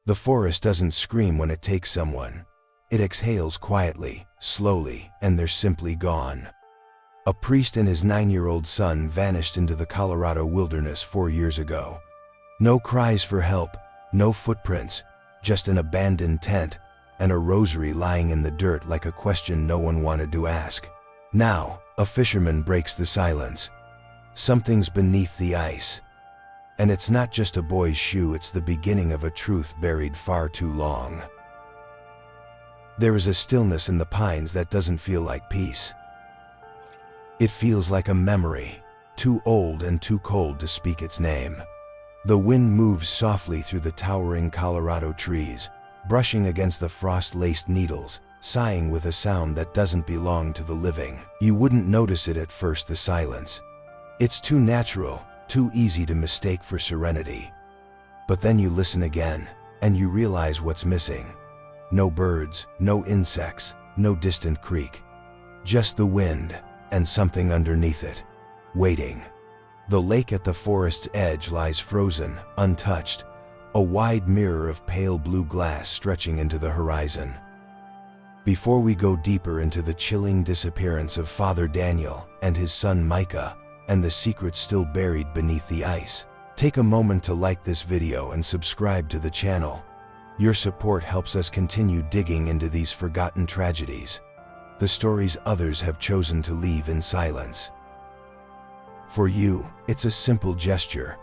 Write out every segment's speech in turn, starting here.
The forest doesn't scream when it takes someone. It exhales quietly, slowly, and they're simply gone. A priest and his 9-year-old son vanished into the Colorado wilderness 4 years ago. No cries for help, no footprints, just an abandoned tent and a rosary lying in the dirt like a question no one wanted to ask. Now, a fisherman breaks the silence. Something's beneath the ice. And it's not just a boy's shoe, it's the beginning of a truth buried far too long. There is a stillness in the pines that doesn't feel like peace. It feels like a memory, too old and too cold to speak its name. The wind moves softly through the towering Colorado trees, brushing against the frost-laced needles, sighing with a sound that doesn't belong to the living. You wouldn't notice it at first, the silence. It's too natural, too easy to mistake for serenity. But then you listen again, and you realize what's missing. No birds, no insects, no distant creek. Just the wind, and something underneath it, waiting. The lake at the forest's edge lies frozen, untouched, a wide mirror of pale blue glass stretching into the horizon. Before we go deeper into the chilling disappearance of Father Daniel and his son Micah, and the secrets still buried beneath the ice, take a moment to like this video and subscribe to the channel. Your support helps us continue digging into these forgotten tragedies, the stories others have chosen to leave in silence. For you, it's a simple gesture.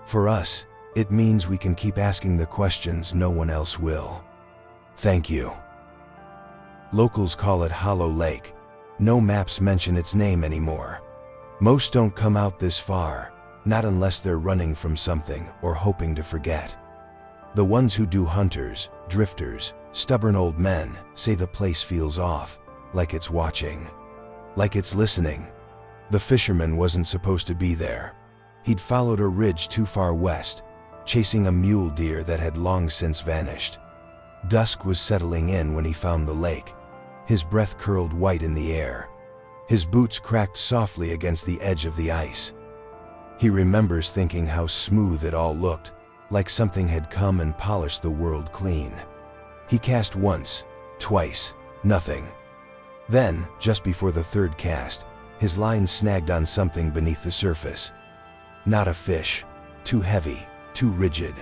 For us, it means we can keep asking the questions no one else will. Thank you. Locals call it Hollow Lake. No maps mention its name anymore. Most don't come out this far, not unless they're running from something or hoping to forget. The ones who do, hunters, drifters, stubborn old men, say the place feels off, like it's watching, like it's listening. The fisherman wasn't supposed to be there. He'd followed a ridge too far west, chasing a mule deer that had long since vanished. Dusk was settling in when he found the lake. His breath curled white in the air. His boots cracked softly against the edge of the ice. He remembers thinking how smooth it all looked, like something had come and polished the world clean. He cast once, twice, nothing. Then, just before the third cast, his line snagged on something beneath the surface. Not a fish, too heavy, too rigid.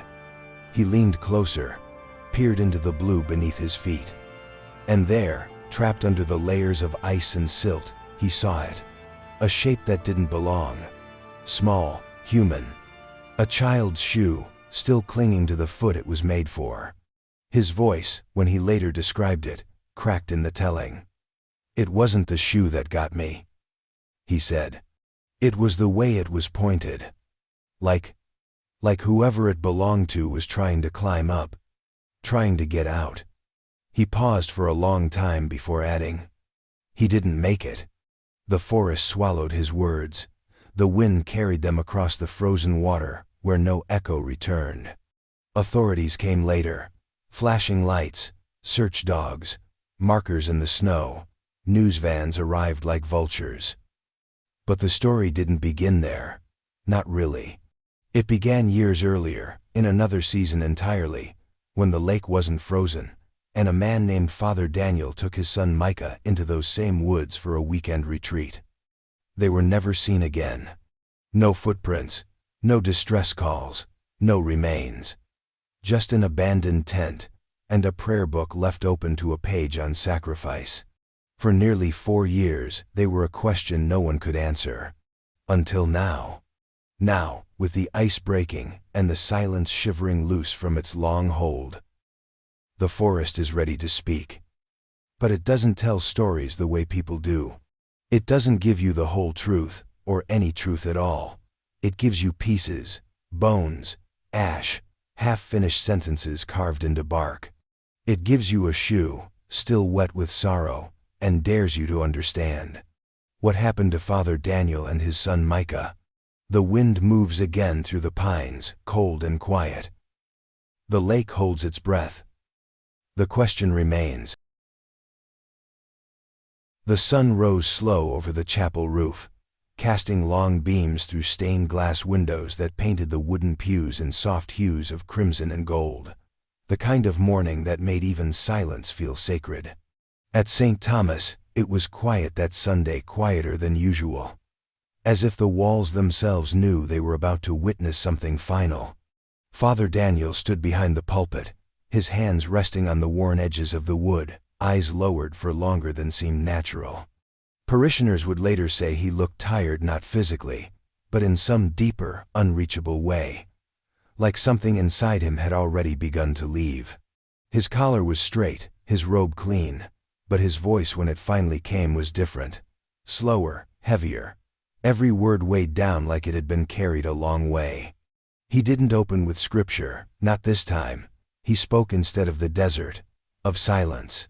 He leaned closer, peered into the blue beneath his feet. And there, trapped under the layers of ice and silt, he saw it. A shape that didn't belong. Small, human. A child's shoe, still clinging to the foot it was made for. His voice, when he later described it, cracked in the telling. "It wasn't the shoe that got me," he said. "It was the way it was pointed. Like whoever it belonged to was trying to climb up, trying to get out." He paused for a long time before adding, "He didn't make it." The forest swallowed his words. The wind carried them across the frozen water, where no echo returned. Authorities came later. Flashing lights, search dogs, markers in the snow. News vans arrived like vultures. But the story didn't begin there. Not really. It began years earlier, in another season entirely, when the lake wasn't frozen, and a man named Father Daniel took his son Micah into those same woods for a weekend retreat. They were never seen again. No footprints, no distress calls, no remains. Just an abandoned tent, and a prayer book left open to a page on sacrifice. For nearly 4 years, they were a question no one could answer. Until now. Now, with the ice breaking, and the silence shivering loose from its long hold, the forest is ready to speak. But it doesn't tell stories the way people do. It doesn't give you the whole truth, or any truth at all. It gives you pieces, bones, ash, half-finished sentences carved into bark. It gives you a shoe, still wet with sorrow, and dares you to understand. What happened to Father Daniel and his son Micah? The wind moves again through the pines, cold and quiet. The lake holds its breath. The question remains. The sun rose slow over the chapel roof, casting long beams through stained glass windows that painted the wooden pews in soft hues of crimson and gold. the kind of mourning that made even silence feel sacred. At St. Thomas, it was quiet that Sunday, quieter than usual. As if the walls themselves knew they were about to witness something final. Father Daniel stood behind the pulpit, his hands resting on the worn edges of the wood, eyes lowered for longer than seemed natural. Parishioners would later say he looked tired not physically, but in some deeper, unreachable way. Like something inside him had already begun to leave. His collar was straight, his robe clean, but his voice when it finally came was different. Slower, heavier. Every word weighed down like it had been carried a long way. He didn't open with scripture, not this time. He spoke instead of the desert, of silence.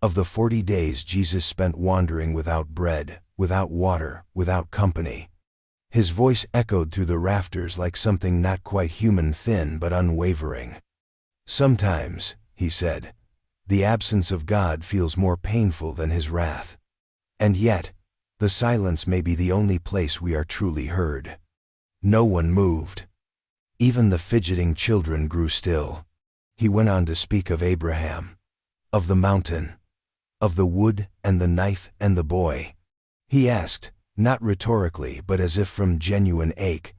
Of the 40 days Jesus spent wandering without bread, without water, without company. His voice echoed through the rafters like something not quite human, thin but unwavering. Sometimes, he said, the absence of God feels more painful than his wrath. And yet, the silence may be the only place we are truly heard. No one moved. Even the fidgeting children grew still. He went on to speak of Abraham, of the mountain, of the wood and the knife and the boy. He asked, not rhetorically but as if from genuine ache,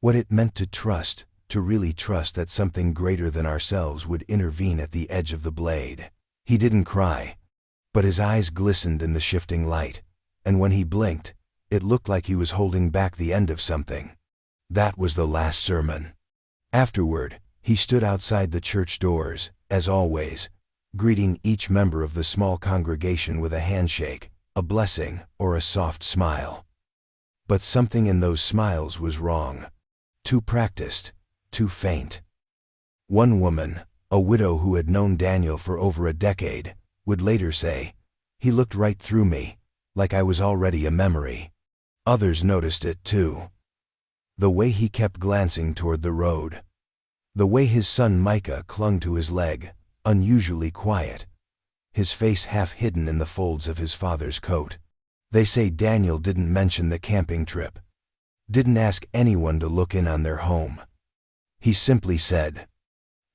what it meant to trust, to really trust that something greater than ourselves would intervene at the edge of the blade. He didn't cry, but his eyes glistened in the shifting light, and when he blinked, it looked like he was holding back the end of something. That was the last sermon. Afterward, he stood outside the church doors, as always, greeting each member of the small congregation with a handshake, a blessing, or a soft smile. But something in those smiles was wrong. Too practiced, too faint. One woman, a widow who had known Daniel for over a decade, would later say, "He looked right through me, like I was already a memory." Others noticed it too. The way he kept glancing toward the road. The way his son Micah clung to his leg, unusually quiet. His face half hidden in the folds of his father's coat. They say Daniel didn't mention the camping trip. Didn't ask anyone to look in on their home. He simply said,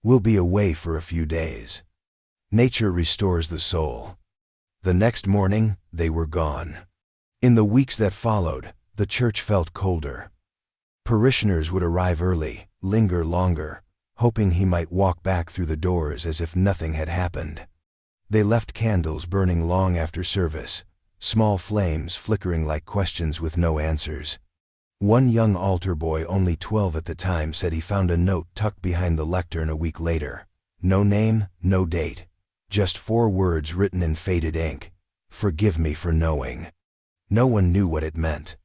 "We'll be away for a few days. Nature restores the soul." The next morning, they were gone. In the weeks that followed, the church felt colder. Parishioners would arrive early, linger longer, hoping he might walk back through the doors as if nothing had happened. They left candles burning long after service, small flames flickering like questions with no answers. One young altar boy, only 12 at the time, said he found a note tucked behind the lectern a week later. No name, no date. Just 4 words written in faded ink. "Forgive me for knowing." No one knew what it meant.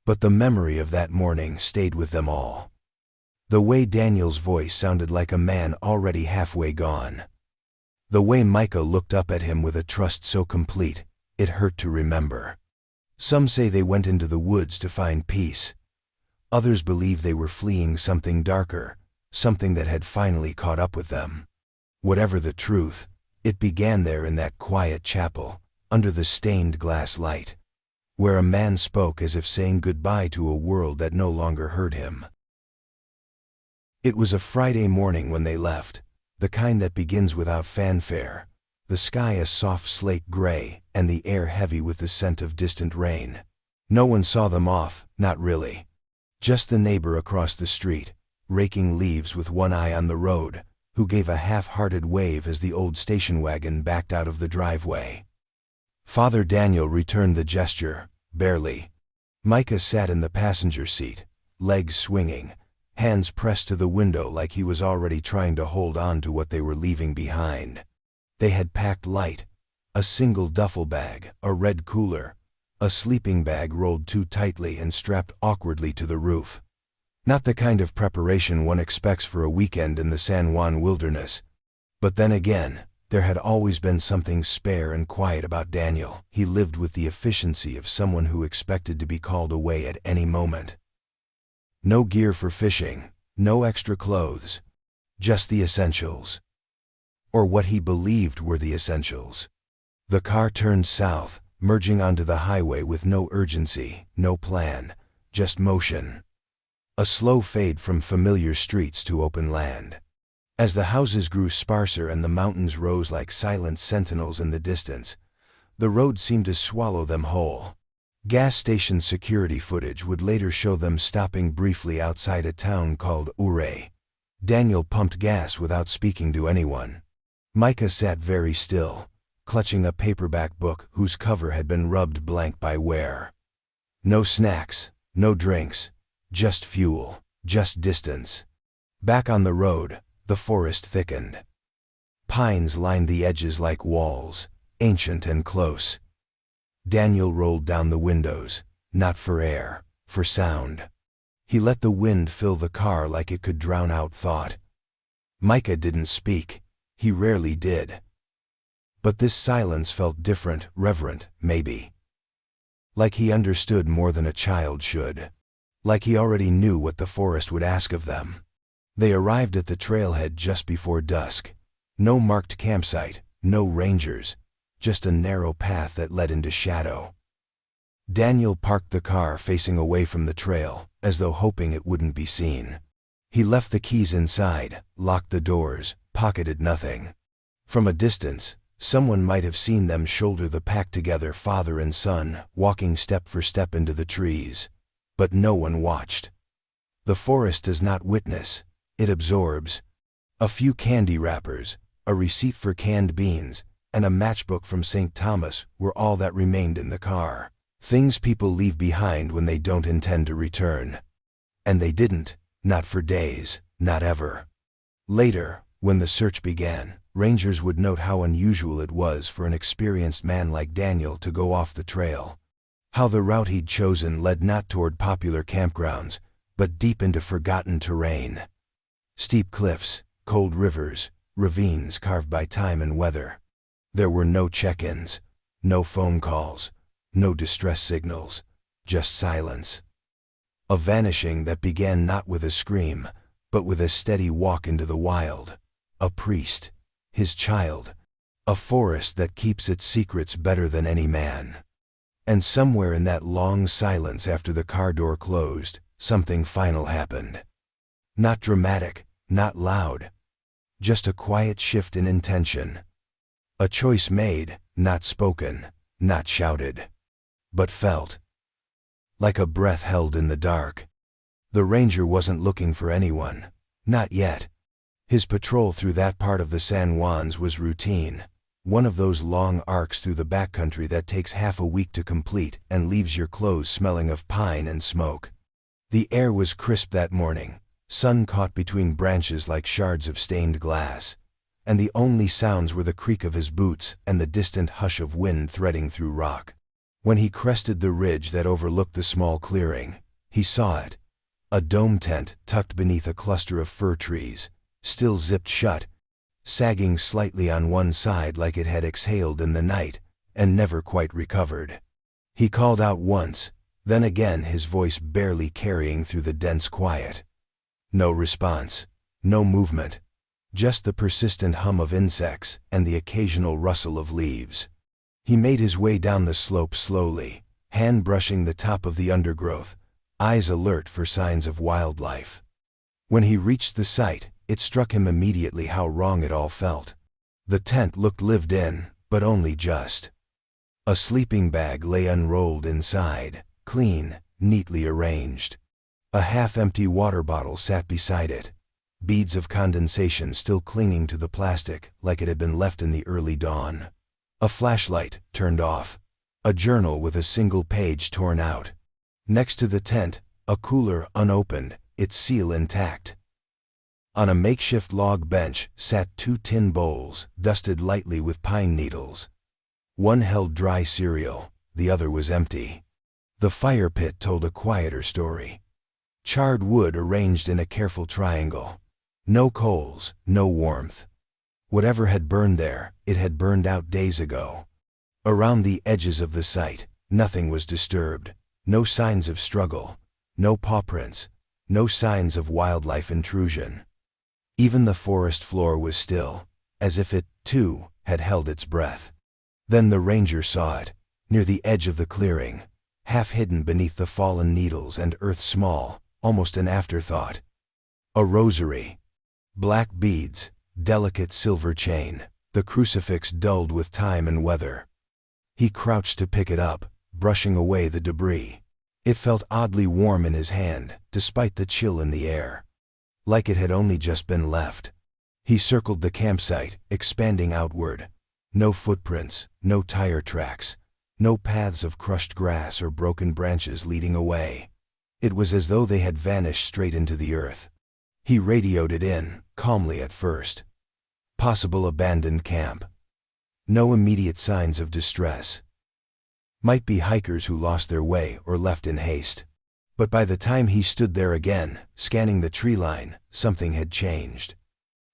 But the memory of that morning stayed with them all. The way Daniel's voice sounded like a man already halfway gone. The way Micah looked up at him with a trust so complete, it hurt to remember. Some say they went into the woods to find peace. Others believe they were fleeing something darker, something that had finally caught up with them. Whatever the truth, it began there in that quiet chapel, under the stained glass light, where a man spoke as if saying goodbye to a world that no longer heard him. It was a Friday morning when they left, the kind that begins without fanfare, the sky a soft slate gray, and the air heavy with the scent of distant rain. No one saw them off, not really. Just the neighbor across the street, raking leaves with one eye on the road, who gave a half-hearted wave as the old station wagon backed out of the driveway. Father Daniel returned the gesture, barely. Micah sat in the passenger seat, legs swinging, hands pressed to the window like he was already trying to hold on to what they were leaving behind. They had packed light, a single duffel bag, a red cooler, a sleeping bag rolled too tightly and strapped awkwardly to the roof. Not the kind of preparation one expects for a weekend in the San Juan wilderness. But then again, there had always been something spare and quiet about Daniel. He lived with the efficiency of someone who expected to be called away at any moment. No gear for fishing, no extra clothes, just the essentials. Or what he believed were the essentials. The car turned south, merging onto the highway with no urgency, no plan, just motion. A slow fade from familiar streets to open land. As the houses grew sparser and the mountains rose like silent sentinels in the distance, the road seemed to swallow them whole. Gas station security footage would later show them stopping briefly outside a town called Ouray. Daniel pumped gas without speaking to anyone. Micah sat very still, clutching a paperback book whose cover had been rubbed blank by wear. No snacks, no drinks, just fuel, just distance. Back on the road, the forest thickened. Pines lined the edges like walls, ancient and close. Daniel rolled down the windows, not for air, for sound. He let the wind fill the car like it could drown out thought. Micah didn't speak. He rarely did. But this silence felt different, reverent, maybe. Like he understood more than a child should. Like he already knew what the forest would ask of them. They arrived at the trailhead just before dusk. No marked campsite, no rangers, just a narrow path that led into shadow. Daniel parked the car facing away from the trail, as though hoping it wouldn't be seen. He left the keys inside, locked the doors, pocketed nothing. From a distance, someone might have seen them shoulder the pack together, father and son, walking step for step into the trees. But no one watched. The forest does not witness, it absorbs. A few candy wrappers, a receipt for canned beans, and a matchbook from St. Thomas were all that remained in the car. Things people leave behind when they don't intend to return. And they didn't, not for days, not ever. Later, when the search began, rangers would note how unusual it was for an experienced man like Daniel to go off the trail. How the route he'd chosen led not toward popular campgrounds, but deep into forgotten terrain. Steep cliffs, cold rivers, ravines carved by time and weather. There were no check-ins, no phone calls, no distress signals, just silence. A vanishing that began not with a scream, but with a steady walk into the wild. A priest, his child, a forest that keeps its secrets better than any man. And somewhere in that long silence after the car door closed, something final happened. Not dramatic, not loud. Just a quiet shift in intention. A choice made, not spoken, not shouted, but felt. Like a breath held in the dark. The ranger wasn't looking for anyone. Not yet. His patrol through that part of the San Juans was routine. One of those long arcs through the backcountry that takes half a week to complete and leaves your clothes smelling of pine and smoke. The air was crisp that morning, sun caught between branches like shards of stained glass, and the only sounds were the creak of his boots and the distant hush of wind threading through rock. When he crested the ridge that overlooked the small clearing, he saw it. A dome tent tucked beneath a cluster of fir trees, still zipped shut, sagging slightly on one side like it had exhaled in the night and never quite recovered. He called out once, then again, his voice barely carrying through the dense quiet. No response, no movement, just the persistent hum of insects and the occasional rustle of leaves. He made his way down the slope slowly, hand brushing the top of the undergrowth, eyes alert for signs of wildlife. When he reached the site, it struck him immediately how wrong it all felt. The tent looked lived in, but only just. A sleeping bag lay unrolled inside, clean, neatly arranged. A half-empty water bottle sat beside it, beads of condensation still clinging to the plastic like it had been left in the early dawn. A flashlight, turned off. A journal with a single page torn out. Next to the tent, a cooler unopened, its seal intact. On a makeshift log bench sat 2 tin bowls, dusted lightly with pine needles. One held dry cereal, the other was empty. The fire pit told a quieter story. Charred wood arranged in a careful triangle. No coals, no warmth. Whatever had burned there, it had burned out days ago. Around the edges of the site, nothing was disturbed. No signs of struggle, no paw prints, no signs of wildlife intrusion. Even the forest floor was still, as if it, too, had held its breath. Then the ranger saw it, near the edge of the clearing, half hidden beneath the fallen needles and earth small, almost an afterthought. A rosary. Black beads, delicate silver chain, the crucifix dulled with time and weather. He crouched to pick it up, brushing away the debris. It felt oddly warm in his hand, despite the chill in the air. Like it had only just been left. He circled the campsite, expanding outward. No footprints, no tire tracks, no paths of crushed grass or broken branches leading away. It was as though they had vanished straight into the earth. He radioed it in, calmly at first. Possible abandoned camp. No immediate signs of distress. Might be hikers who lost their way or left in haste. But by the time he stood there again, scanning the tree line, something had changed.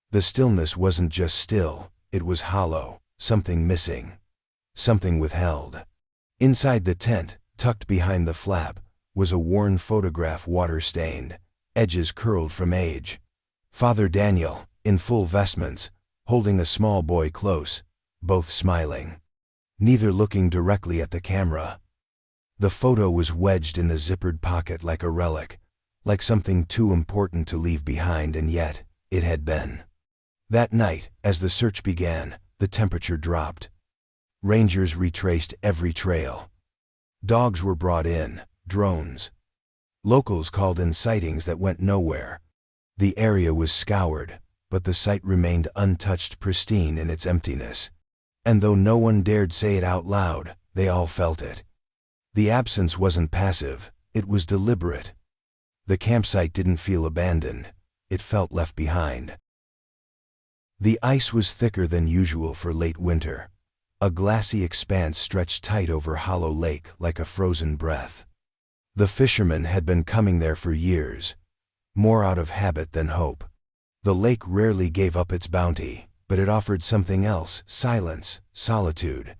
The stillness wasn't just still, it was hollow, something missing. Something withheld. Inside the tent, tucked behind the flap, was a worn photograph, water-stained, edges curled from age. Father Daniel, in full vestments, holding a small boy close, both smiling. Neither looking directly at the camera. The photo was wedged in the zippered pocket like a relic, like something too important to leave behind, and yet, it had been. That night, as the search began, the temperature dropped. Rangers retraced every trail. Dogs were brought in, drones. Locals called in sightings that went nowhere. The area was scoured, but the site remained untouched, pristine in its emptiness. And though no one dared say it out loud, they all felt it. The absence wasn't passive, it was deliberate. The campsite didn't feel abandoned, it felt left behind. The ice was thicker than usual for late winter. A glassy expanse stretched tight over Hollow Lake like a frozen breath. The fisherman had been coming there for years, more out of habit than hope. The lake rarely gave up its bounty, but it offered something else: silence, solitude,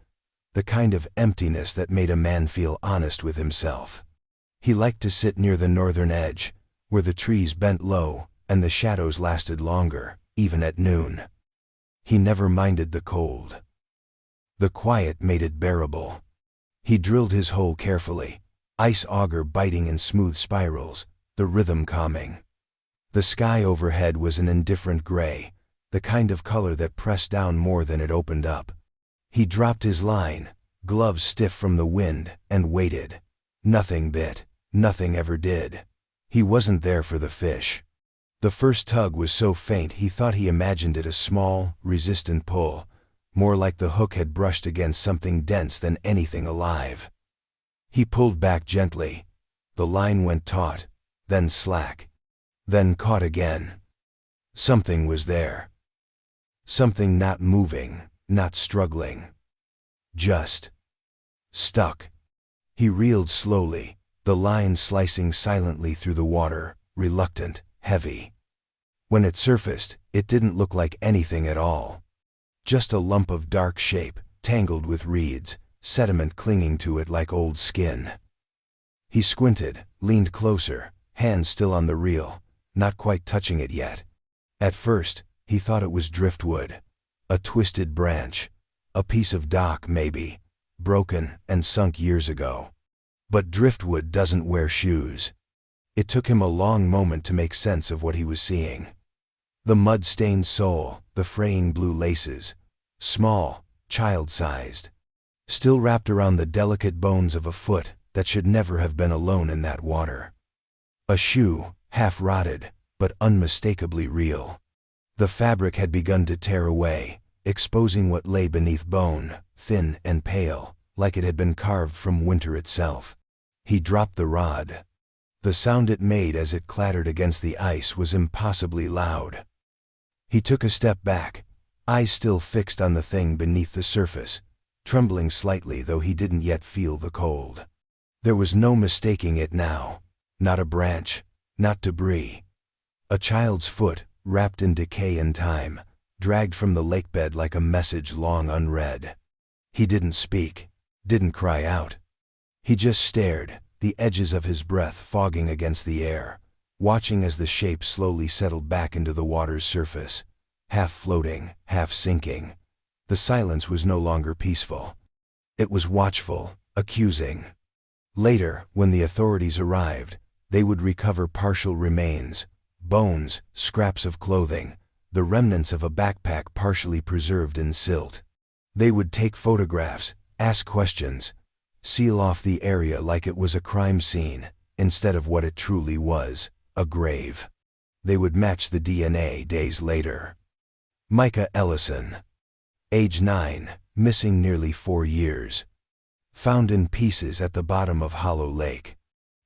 the kind of emptiness that made a man feel honest with himself. He liked to sit near the northern edge, where the trees bent low and the shadows lasted longer, even at noon. He never minded the cold. The quiet made it bearable. He drilled his hole carefully, ice auger biting in smooth spirals, the rhythm calming. The sky overhead was an indifferent gray, the kind of color that pressed down more than it opened up. He dropped his line, gloves stiff from the wind, and waited. Nothing bit, nothing ever did. He wasn't there for the fish. The first tug was so faint he thought he imagined it a small, resistant pull, more like the hook had brushed against something dense than anything alive. He pulled back gently. The line went taut, then slack, then caught again. Something was there. Something not moving, not struggling. Just stuck. He reeled slowly, the line slicing silently through the water, reluctant, heavy. When it surfaced, it didn't look like anything at all. Just a lump of dark shape, tangled with reeds, sediment clinging to it like old skin. He squinted, leaned closer, hands still on the reel, not quite touching it yet. At first, he thought it was driftwood. A twisted branch. A piece of dock, maybe. Broken and sunk years ago. But driftwood doesn't wear shoes. It took him a long moment to make sense of what he was seeing. The mud-stained sole, the fraying blue laces. Small, child-sized. Still wrapped around the delicate bones of a foot that should never have been alone in that water. A shoe, half-rotted, but unmistakably real. The fabric had begun to tear away, exposing what lay beneath bone, thin and pale, like it had been carved from winter itself. He dropped the rod. The sound it made as it clattered against the ice was impossibly loud. He took a step back, eyes still fixed on the thing beneath the surface, trembling slightly though he didn't yet feel the cold. There was no mistaking it now. Not a branch, not debris. A child's foot, wrapped in decay and time, dragged from the lakebed like a message long unread. He didn't speak, didn't cry out. He just stared, the edges of his breath fogging against the air, watching as the shape slowly settled back into the water's surface, half floating, half sinking. The silence was no longer peaceful. It was watchful, accusing. Later, when the authorities arrived, they would recover partial remains, bones, scraps of clothing, the remnants of a backpack partially preserved in silt. They would take photographs, ask questions, seal off the area like it was a crime scene, instead of what it truly was, a grave. They would match the DNA days later. Micah Ellison, age 9, missing nearly 4 years. Found in pieces at the bottom of Hollow Lake.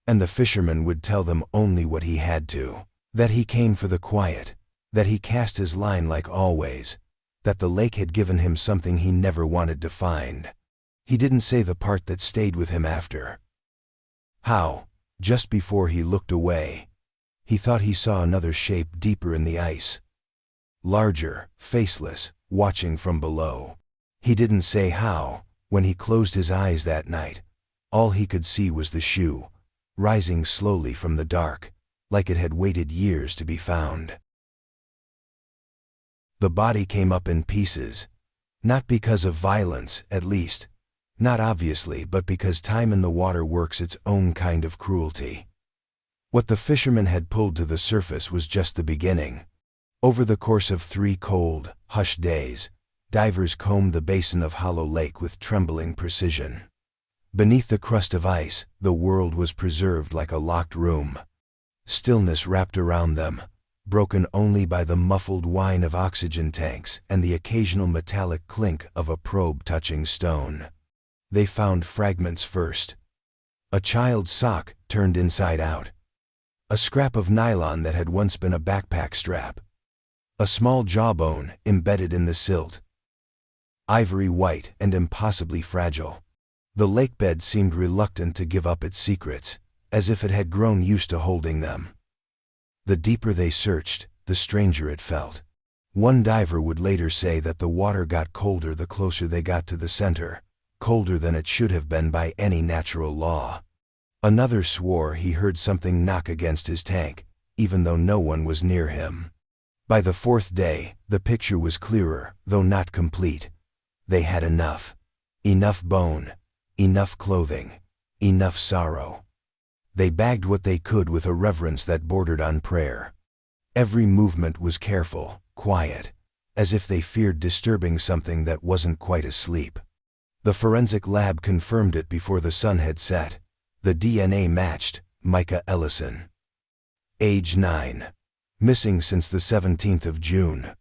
And the fisherman would tell them only what he had to. That he came for the quiet. That he cast his line like always. That the lake had given him something he never wanted to find. He didn't say the part that stayed with him after. How, just before he looked away, he thought he saw another shape deeper in the ice. Larger, faceless, watching from below. He didn't say how. When he closed his eyes that night, all he could see was the shoe, rising slowly from the dark, like it had waited years to be found. The body came up in pieces, not because of violence, at least, not obviously, but because time in the water works its own kind of cruelty. What the fisherman had pulled to the surface was just the beginning. Over the course of 3 cold, hushed days, divers combed the basin of Hollow Lake with trembling precision. Beneath the crust of ice, the world was preserved like a locked room. Stillness wrapped around them, broken only by the muffled whine of oxygen tanks and the occasional metallic clink of a probe touching stone. They found fragments first. A child's sock turned inside out. A scrap of nylon that had once been a backpack strap. A small jawbone embedded in the silt. Ivory white and impossibly fragile. The lake bed seemed reluctant to give up its secrets, as if it had grown used to holding them. The deeper they searched, the stranger it felt. One diver would later say that the water got colder the closer they got to the center, colder than it should have been by any natural law. Another swore he heard something knock against his tank, even though no one was near him. By the 4th day, the picture was clearer, though not complete. They had enough. Enough bone. Enough clothing. Enough sorrow. They bagged what they could with a reverence that bordered on prayer. Every movement was careful, quiet, as if they feared disturbing something that wasn't quite asleep. The forensic lab confirmed it before the sun had set. The DNA matched Micah Ellison. Age 9. Missing since the 17th of June.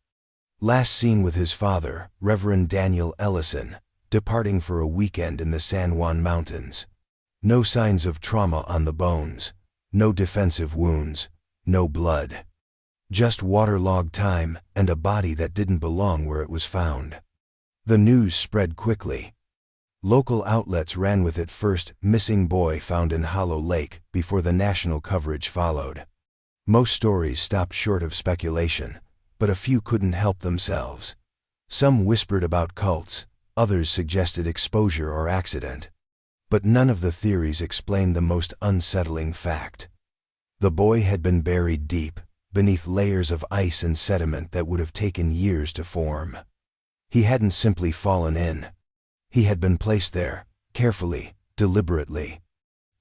Last seen with his father, Reverend Daniel Ellison, departing for a weekend in the San Juan Mountains. No signs of trauma on the bones, no defensive wounds, no blood. Just waterlogged time and a body that didn't belong where it was found. The news spread quickly. Local outlets ran with it first, missing boy found in Hollow Lake, before the national coverage followed. Most stories stopped short of speculation, but a few couldn't help themselves. Some whispered about cults, others suggested exposure or accident. But none of the theories explained the most unsettling fact. The boy had been buried deep, beneath layers of ice and sediment that would have taken years to form. He hadn't simply fallen in. He had been placed there, carefully, deliberately.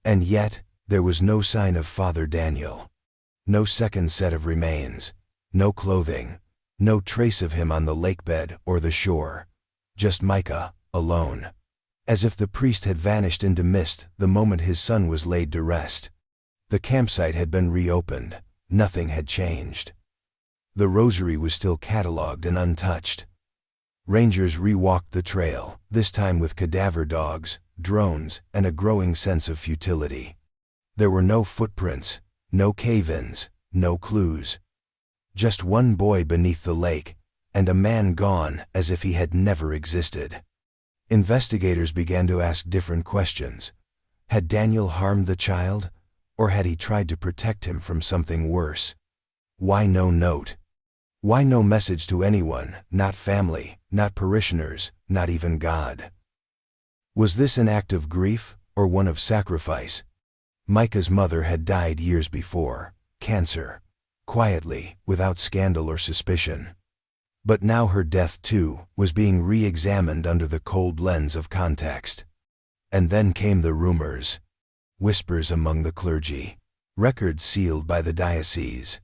And yet, there was no sign of Father Daniel. No second set of remains. No clothing. No trace of him on the lakebed or the shore. Just Micah, alone. As if the priest had vanished into mist the moment his son was laid to rest. The campsite had been reopened. Nothing had changed. The rosary was still catalogued and untouched. Rangers re-walked the trail, this time with cadaver dogs, drones, and a growing sense of futility. There were no footprints, no cave-ins, no clues. Just one boy beneath the lake, and a man gone as if he had never existed. Investigators began to ask different questions. Had Daniel harmed the child, or had he tried to protect him from something worse? Why no note? Why no message to anyone, not family, not parishioners, not even God? Was this an act of grief, or one of sacrifice? Micah's mother had died years before, cancer, quietly, without scandal or suspicion. But now her death, too, was being re-examined under the cold lens of context. And then came the rumors. Whispers among the clergy. Records sealed by the diocese.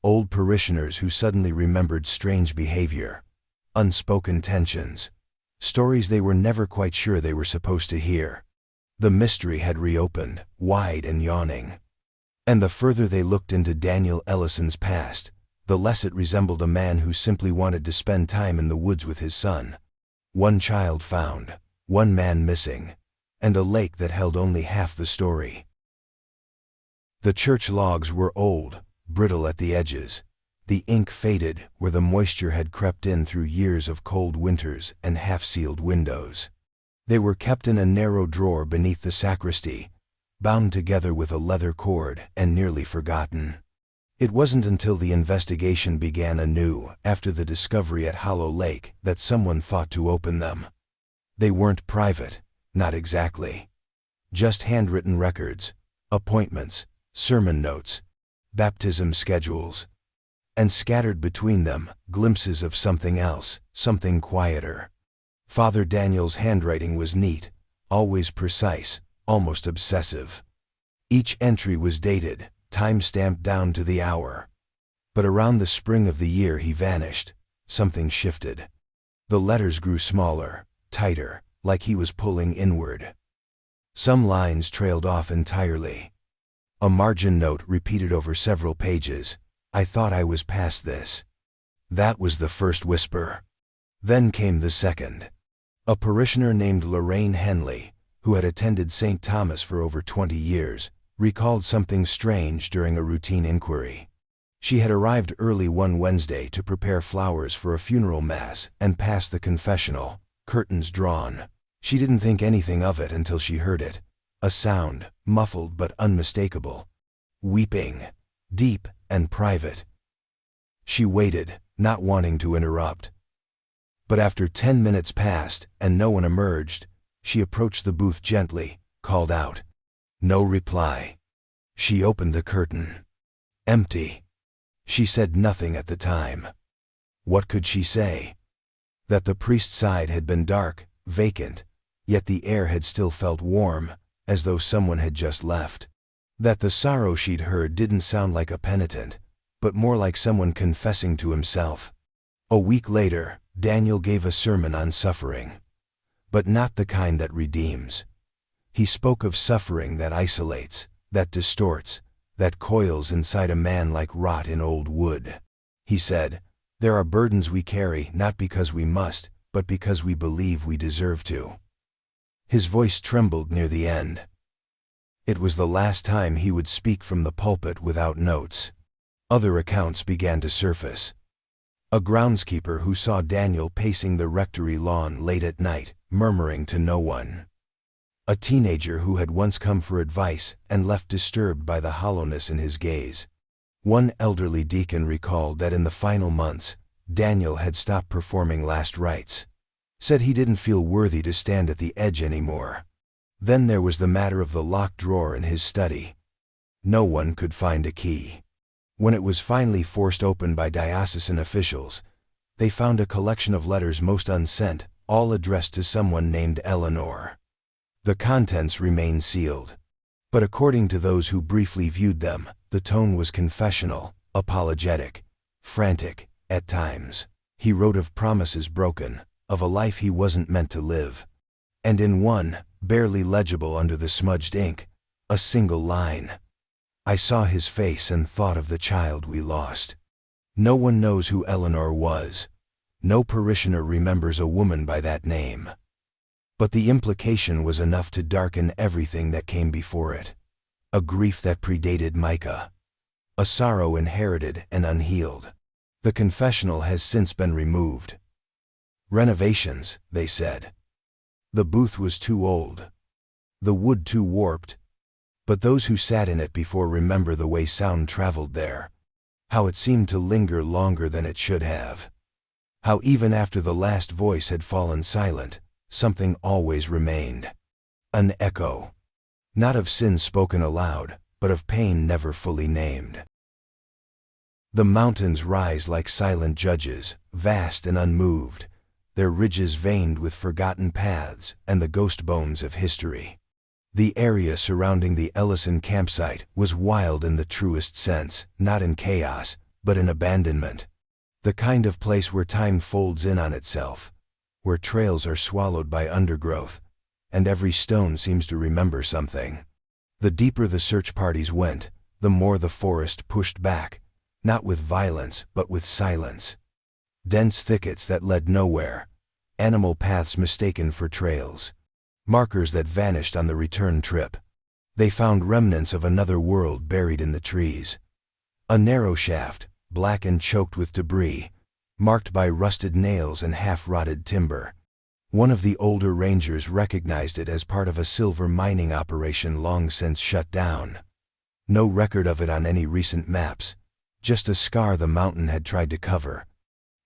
Old parishioners who suddenly remembered strange behavior, unspoken tensions, stories they were never quite sure they were supposed to hear. The mystery had reopened, wide and yawning. And the further they looked into Daniel Ellison's past, the less it resembled a man who simply wanted to spend time in the woods with his son. One child found, one man missing, and a lake that held only half the story. The church logs were old, brittle at the edges. The ink faded where the moisture had crept in through years of cold winters and half-sealed windows. They were kept in a narrow drawer beneath the sacristy, bound together with a leather cord and nearly forgotten. It wasn't until the investigation began anew after the discovery at Hollow Lake that someone thought to open them. They weren't private, not exactly. Just handwritten records, appointments, sermon notes, baptism schedules, and scattered between them, glimpses of something else, something quieter. Father Daniel's handwriting was neat, always precise, almost obsessive. Each entry was dated, time-stamped down to the hour. But around the spring of the year he vanished. Something shifted. The letters grew smaller, tighter, like he was pulling inward. Some lines trailed off entirely. A margin note repeated over several pages. "I thought I was past this." That was the first whisper. Then came the second. A parishioner named Lorraine Henley, who had attended St. Thomas for over 20 years, recalled something strange during a routine inquiry. She had arrived early one Wednesday to prepare flowers for a funeral mass and pass the confessional, curtains drawn. She didn't think anything of it until she heard it. A sound, muffled but unmistakable. Weeping. Deep and private. She waited, not wanting to interrupt. But after 10 minutes passed and no one emerged, she approached the booth gently, called out. No reply. She opened the curtain. Empty. She said nothing at the time. What could she say? That the priest's side had been dark, vacant, yet the air had still felt warm, as though someone had just left. That the sorrow she'd heard didn't sound like a penitent, but more like someone confessing to himself. A week later, Daniel gave a sermon on suffering. But not the kind that redeems. He spoke of suffering that isolates, that distorts, that coils inside a man like rot in old wood. He said, "There are burdens we carry not because we must, but because we believe we deserve to." His voice trembled near the end. It was the last time he would speak from the pulpit without notes. Other accounts began to surface. A groundskeeper who saw Daniel pacing the rectory lawn late at night, murmuring to no one. A teenager who had once come for advice and left disturbed by the hollowness in his gaze. One elderly deacon recalled that in the final months, Daniel had stopped performing last rites. Said he didn't feel worthy to stand at the edge anymore. Then there was the matter of the locked drawer in his study. No one could find a key. When it was finally forced open by diocesan officials, they found a collection of letters most unsent, all addressed to someone named Eleanor. The contents remained sealed. But according to those who briefly viewed them, the tone was confessional, apologetic, frantic, at times. He wrote of promises broken, of a life he wasn't meant to live. And in one, barely legible under the smudged ink, a single line. "I saw his face and thought of the child we lost." No one knows who Eleanor was. No parishioner remembers a woman by that name. But the implication was enough to darken everything that came before it. A grief that predated Micah. A sorrow inherited and unhealed. The confessional has since been removed. Renovations, they said. The booth was too old. The wood too warped. But those who sat in it before remember the way sound traveled there. How it seemed to linger longer than it should have. How even after the last voice had fallen silent, something always remained. An echo. Not of sin spoken aloud, but of pain never fully named. The mountains rise like silent judges, vast and unmoved, their ridges veined with forgotten paths and the ghost bones of history. The area surrounding the Ellison campsite was wild in the truest sense, not in chaos, but in abandonment. The kind of place where time folds in on itself, where trails are swallowed by undergrowth, and every stone seems to remember something. The deeper the search parties went, the more the forest pushed back, not with violence but with silence. Dense thickets that led nowhere, animal paths mistaken for trails, markers that vanished on the return trip. They found remnants of another world buried in the trees. A narrow shaft, black and choked with debris, marked by rusted nails and half-rotted timber. One of the older rangers recognized it as part of a silver mining operation long since shut down. No record of it on any recent maps, just a scar the mountain had tried to cover.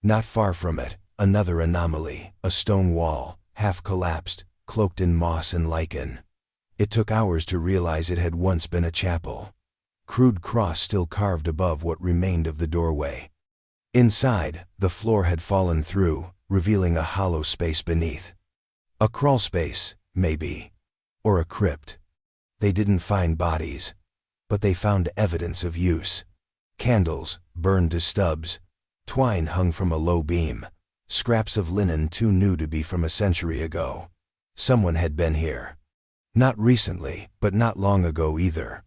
Not far from it, another anomaly, a stone wall, half collapsed, cloaked in moss and lichen. It took hours to realize it had once been a chapel. Crude cross still carved above what remained of the doorway. Inside, the floor had fallen through, revealing a hollow space beneath. A crawl space, maybe. Or a crypt. They didn't find bodies, but they found evidence of use. Candles, burned to stubs, twine hung from a low beam, scraps of linen too new to be from a century ago. Someone had been here. Not recently, but not long ago either.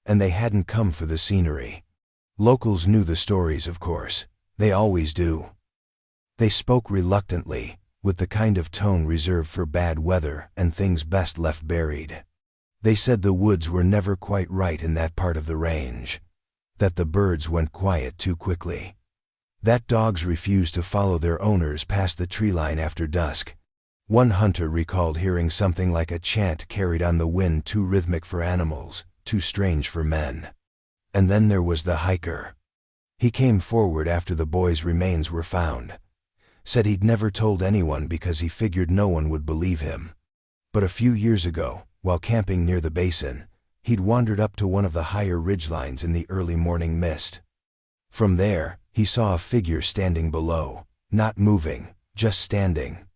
And they hadn't come for the scenery. Locals knew the stories, of course. They always do. They spoke reluctantly, with the kind of tone reserved for bad weather and things best left buried. They said the woods were never quite right in that part of the range. That the birds went quiet too quickly. That dogs refused to follow their owners past the tree line after dusk. One hunter recalled hearing something like a chant carried on the wind, too rhythmic for animals, too strange for men. And then there was the hiker. He came forward after the boy's remains were found. Said he'd never told anyone because he figured no one would believe him. But a few years ago, while camping near the basin, he'd wandered up to one of the higher ridgelines in the early morning mist. From there, he saw a figure standing below, not moving, just standing.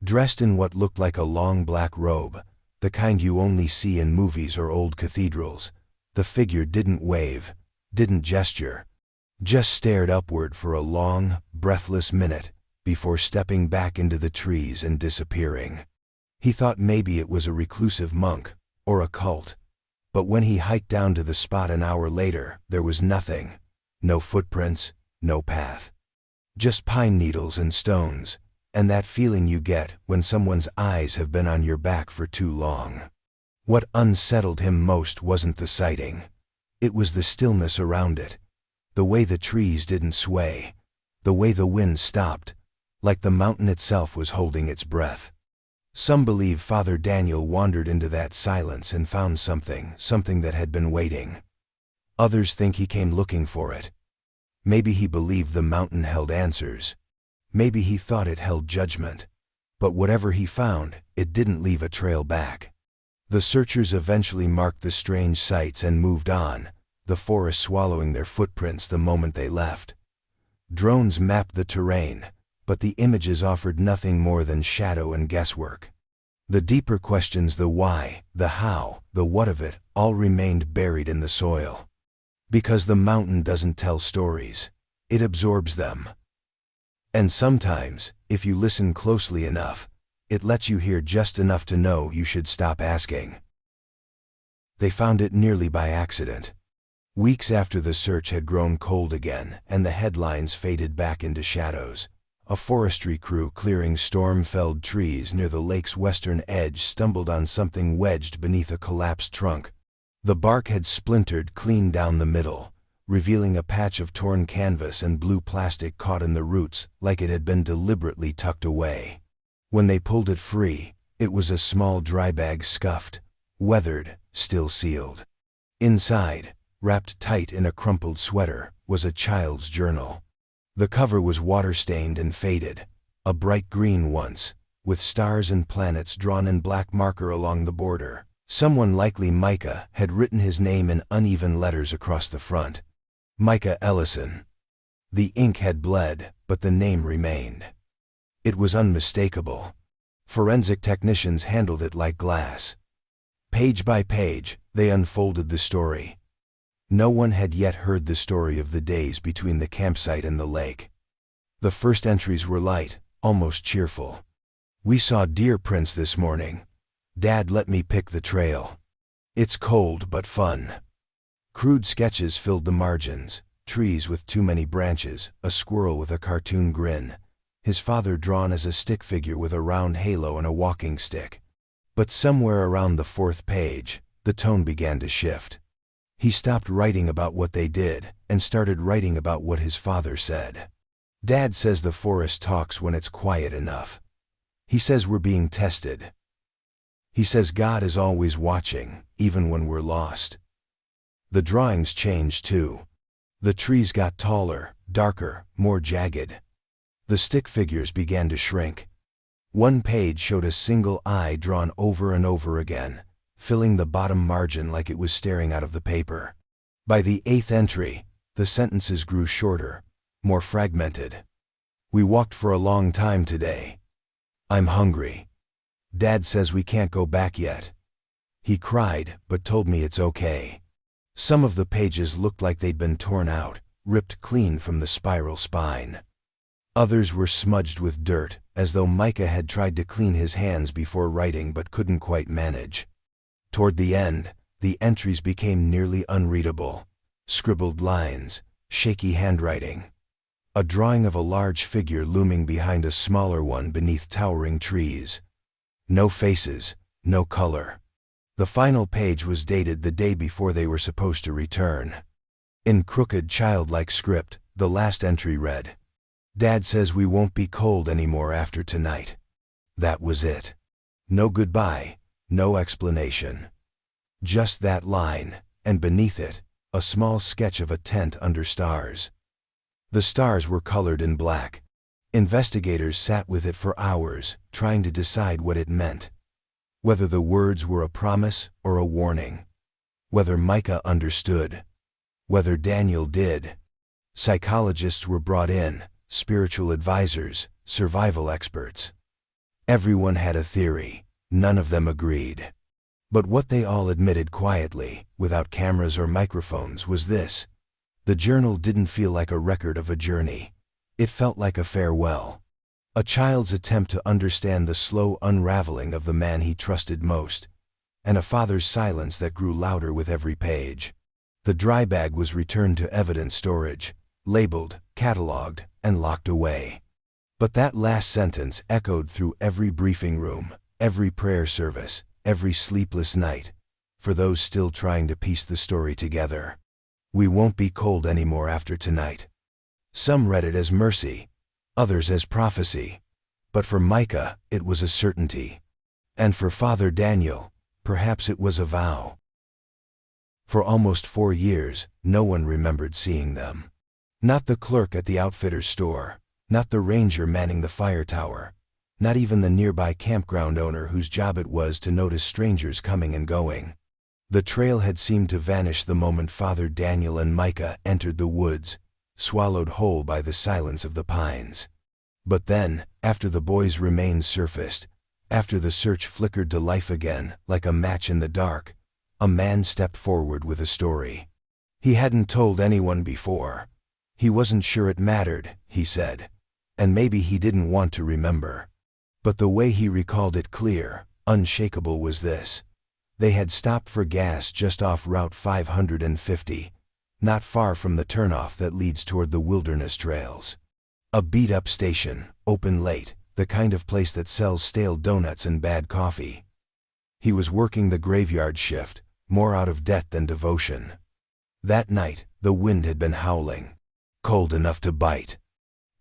Dressed in what looked like a long black robe, the kind you only see in movies or old cathedrals. The figure didn't wave, didn't gesture, just stared upward for a long, breathless minute before stepping back into the trees and disappearing. He thought maybe it was a reclusive monk, or a cult. But when he hiked down to the spot an hour later, there was nothing. No footprints, no path. Just pine needles and stones, and that feeling you get when someone's eyes have been on your back for too long. What unsettled him most wasn't the sighting. It was the stillness around it. The way the trees didn't sway. The way the wind stopped, like the mountain itself was holding its breath. Some believe Father Daniel wandered into that silence and found something that had been waiting. Others think he came looking for it. Maybe he believed the mountain held answers. Maybe he thought it held judgment. But whatever he found, it didn't leave a trail back. The searchers eventually marked the strange sights and moved on, the forest swallowing their footprints the moment they left. Drones mapped the terrain, but the images offered nothing more than shadow and guesswork. The deeper questions, the why, the how, the what of it, all remained buried in the soil. Because the mountain doesn't tell stories, it absorbs them. And sometimes, if you listen closely enough, it lets you hear just enough to know you should stop asking. They found it nearly by accident. Weeks after the search had grown cold again and the headlines faded back into shadows, a forestry crew clearing storm-felled trees near the lake's western edge stumbled on something wedged beneath a collapsed trunk. The bark had splintered clean down the middle, revealing a patch of torn canvas and blue plastic caught in the roots like it had been deliberately tucked away. When they pulled it free, it was a small dry bag, scuffed, weathered, still sealed. Inside, wrapped tight in a crumpled sweater, was a child's journal. The cover was water-stained and faded, a bright green once, with stars and planets drawn in black marker along the border. Someone, likely Micah, had written his name in uneven letters across the front. Micah Ellison. The ink had bled, but the name remained. It was unmistakable. Forensic technicians handled it like glass. Page by page, they unfolded the story. No one had yet heard the story of the days between the campsite and the lake. The first entries were light, almost cheerful. "We saw deer prints this morning. Dad let me pick the trail. It's cold but fun." Crude sketches filled the margins: trees with too many branches, a squirrel with a cartoon grin, his father drawn as a stick figure with a round halo and a walking stick. But somewhere around the fourth page, the tone began to shift. He stopped writing about what they did and started writing about what his father said. "Dad says the forest talks when it's quiet enough. He says we're being tested. He says God is always watching, even when we're lost." The drawings changed too. The trees got taller, darker, more jagged. The stick figures began to shrink. One page showed a single eye drawn over and over again, filling the bottom margin like it was staring out of the paper. By the 8th entry, the sentences grew shorter, more fragmented. "We walked for a long time today. I'm hungry. Dad says we can't go back yet. He cried, but told me it's okay." Some of the pages looked like they'd been torn out, ripped clean from the spiral spine. Others were smudged with dirt, as though Micah had tried to clean his hands before writing but couldn't quite manage. Toward the end, the entries became nearly unreadable. Scribbled lines, shaky handwriting. A drawing of a large figure looming behind a smaller one beneath towering trees. No faces, no color. The final page was dated the day before they were supposed to return. In crooked, childlike script, the last entry read, "Dad says we won't be cold anymore after tonight." That was it. No goodbye, no explanation. Just that line, and beneath it, a small sketch of a tent under stars. The stars were colored in black. Investigators sat with it for hours, trying to decide what it meant. Whether the words were a promise or a warning. Whether Micah understood. Whether Daniel did. Psychologists were brought in, spiritual advisors, survival experts. Everyone had a theory. None of them agreed. But what they all admitted quietly, without cameras or microphones, was this: the journal didn't feel like a record of a journey. It felt like a farewell. A child's attempt to understand the slow unraveling of the man he trusted most, and a father's silence that grew louder with every page. The dry bag was returned to evidence storage, labeled, cataloged, and locked away. But that last sentence echoed through every briefing room, every prayer service, every sleepless night, for those still trying to piece the story together. "We won't be cold anymore after tonight." Some read it as mercy, others as prophecy. But for Micah, it was a certainty. And for Father Daniel, perhaps it was a vow. For almost 4 years, no one remembered seeing them. Not the clerk at the outfitter's store, not the ranger manning the fire tower, not even the nearby campground owner whose job it was to notice strangers coming and going. The trail had seemed to vanish the moment Father Daniel and Micah entered the woods, swallowed whole by the silence of the pines. But then, after the boys' remains surfaced, after the search flickered to life again, like a match in the dark, a man stepped forward with a story. He hadn't told anyone before. He wasn't sure it mattered, he said, and maybe he didn't want to remember. But the way he recalled it clear, unshakable, was this: they had stopped for gas just off Route 550, not far from the turnoff that leads toward the wilderness trails. A beat-up station, open late, the kind of place that sells stale donuts and bad coffee. He was working the graveyard shift, more out of debt than devotion. That night, the wind had been howling, cold enough to bite.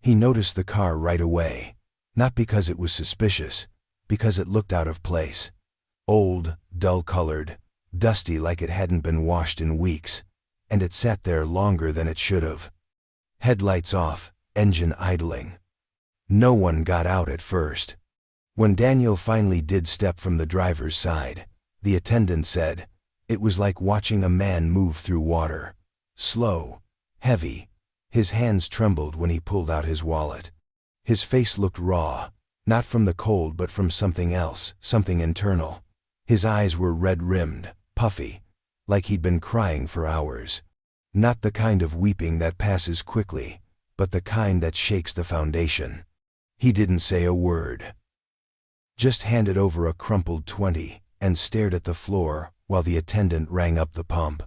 He noticed the car right away, not because it was suspicious, because it looked out of place. Old, dull-colored, dusty like it hadn't been washed in weeks, and it sat there longer than it should have. Headlights off, engine idling. No one got out at first. When Daniel finally did step from the driver's side, the attendant said, it was like watching a man move through water. Slow, heavy. His hands trembled when he pulled out his wallet. His face looked raw, not from the cold but from something else, something internal. His eyes were red-rimmed, puffy, like he'd been crying for hours. Not the kind of weeping that passes quickly, but the kind that shakes the foundation. He didn't say a word. Just handed over a crumpled 20 and stared at the floor while the attendant rang up the pump.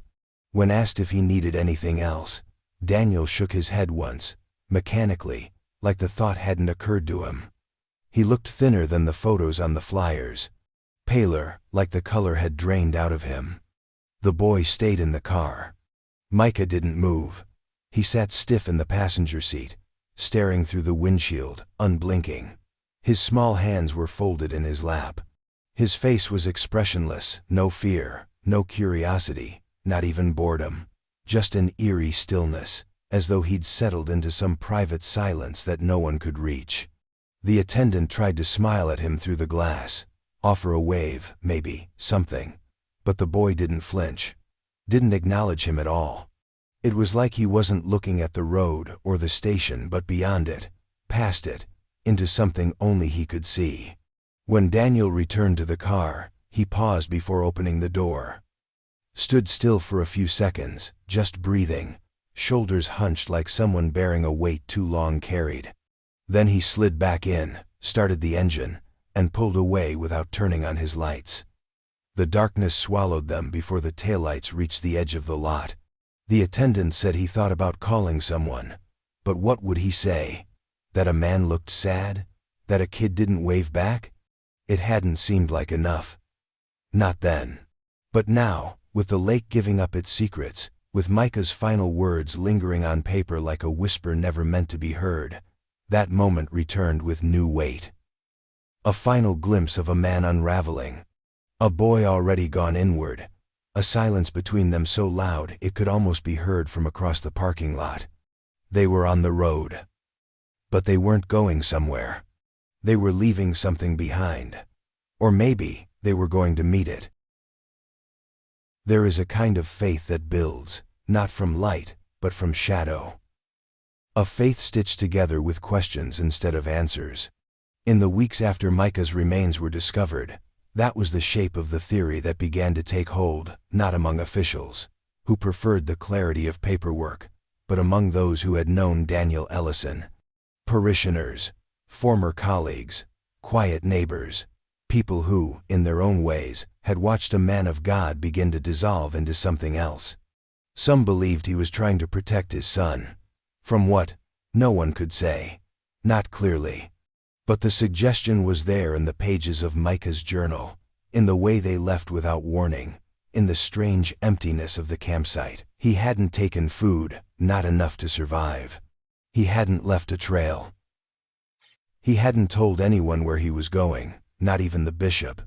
When asked if he needed anything else, Daniel shook his head once, mechanically, like the thought hadn't occurred to him. He looked thinner than the photos on the flyers, paler, like the color had drained out of him. The boy stayed in the car. Micah didn't move. He sat stiff in the passenger seat, staring through the windshield, unblinking. His small hands were folded in his lap. His face was expressionless, no fear, no curiosity, not even boredom. Just an eerie stillness, as though he'd settled into some private silence that no one could reach. The attendant tried to smile at him through the glass, offer a wave, maybe, something. But the boy didn't flinch, didn't acknowledge him at all. It was like he wasn't looking at the road or the station but beyond it, past it, into something only he could see. When Daniel returned to the car, he paused before opening the door. Stood still for a few seconds, just breathing, shoulders hunched like someone bearing a weight too long carried. Then he slid back in, started the engine, and pulled away without turning on his lights. The darkness swallowed them before the taillights reached the edge of the lot. The attendant said he thought about calling someone, but what would he say? That a man looked sad? That a kid didn't wave back? It hadn't seemed like enough. Not then. But now, with the lake giving up its secrets, with Micah's final words lingering on paper like a whisper never meant to be heard, that moment returned with new weight. A final glimpse of a man unraveling. A boy already gone inward. A silence between them so loud it could almost be heard from across the parking lot. They were on the road. But they weren't going somewhere. They were leaving something behind. Or maybe they were going to meet it. There is a kind of faith that builds, not from light, but from shadow. A faith stitched together with questions instead of answers. In the weeks after Micah's remains were discovered, that was the shape of the theory that began to take hold, not among officials, who preferred the clarity of paperwork, but among those who had known Daniel Ellison. Parishioners, former colleagues, quiet neighbors, people who, in their own ways, had watched a man of God begin to dissolve into something else. Some believed he was trying to protect his son. From what? No one could say. Not clearly. But the suggestion was there in the pages of Micah's journal, in the way they left without warning, in the strange emptiness of the campsite. He hadn't taken food, not enough to survive. He hadn't left a trail. He hadn't told anyone where he was going, not even the bishop.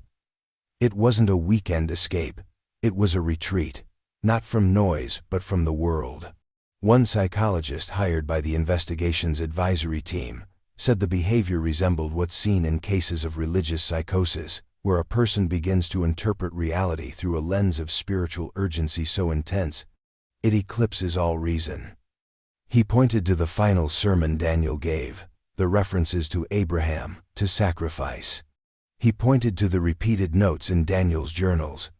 It wasn't a weekend escape. It was a retreat, not from noise but from the world. One psychologist hired by the investigations advisory team said the behavior resembled what's seen in cases of religious psychosis, where a person begins to interpret reality through a lens of spiritual urgency so intense, it eclipses all reason. He pointed to the final sermon Daniel gave, the references to Abraham, to sacrifice. He pointed to the repeated notes in Daniel's journals.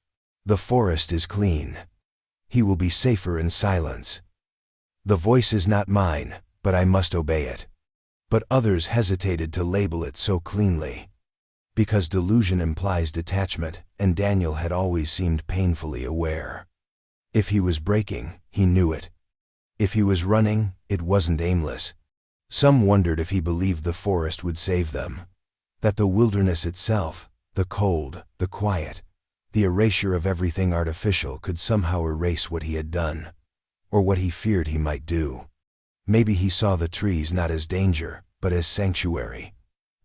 The forest is clean. He will be safer in silence. The voice is not mine, but I must obey it. But others hesitated to label it so cleanly. Because delusion implies detachment, and Daniel had always seemed painfully aware. If he was breaking, he knew it. If he was running, it wasn't aimless. Some wondered if he believed the forest would save them. That the wilderness itself, the cold, the quiet, the erasure of everything artificial could somehow erase what he had done, or what he feared he might do. Maybe he saw the trees not as danger, but as sanctuary.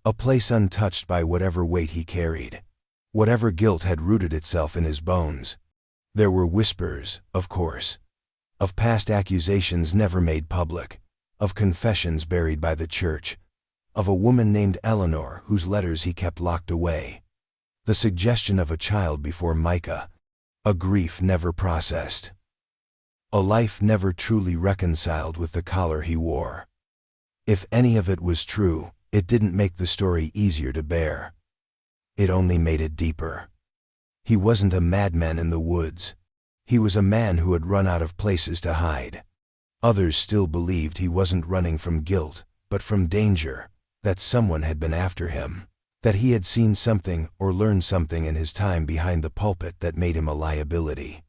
A place untouched by whatever weight he carried. Whatever guilt had rooted itself in his bones. There were whispers, of course. Of past accusations never made public. Of confessions buried by the church. Of a woman named Eleanor whose letters he kept locked away. The suggestion of a child before Micah. A grief never processed. A life never truly reconciled with the collar he wore. If any of it was true, it didn't make the story easier to bear. It only made it deeper. He wasn't a madman in the woods. He was a man who had run out of places to hide. Others still believed he wasn't running from guilt, but from danger, that someone had been after him, that he had seen something or learned something in his time behind the pulpit that made him a liability,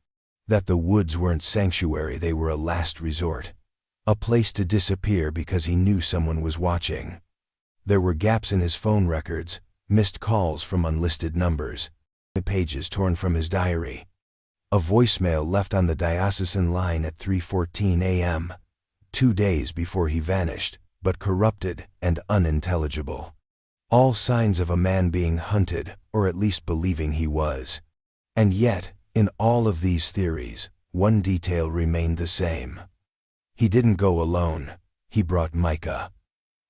that the woods weren't sanctuary, they were a last resort, a place to disappear because he knew someone was watching. There were gaps in his phone records, missed calls from unlisted numbers, pages torn from his diary. A voicemail left on the diocesan line at 3:14 a.m., 2 days before he vanished, but corrupted and unintelligible. All signs of a man being hunted, or at least believing he was. And yet, in all of these theories, one detail remained the same. He didn't go alone, he brought Micah.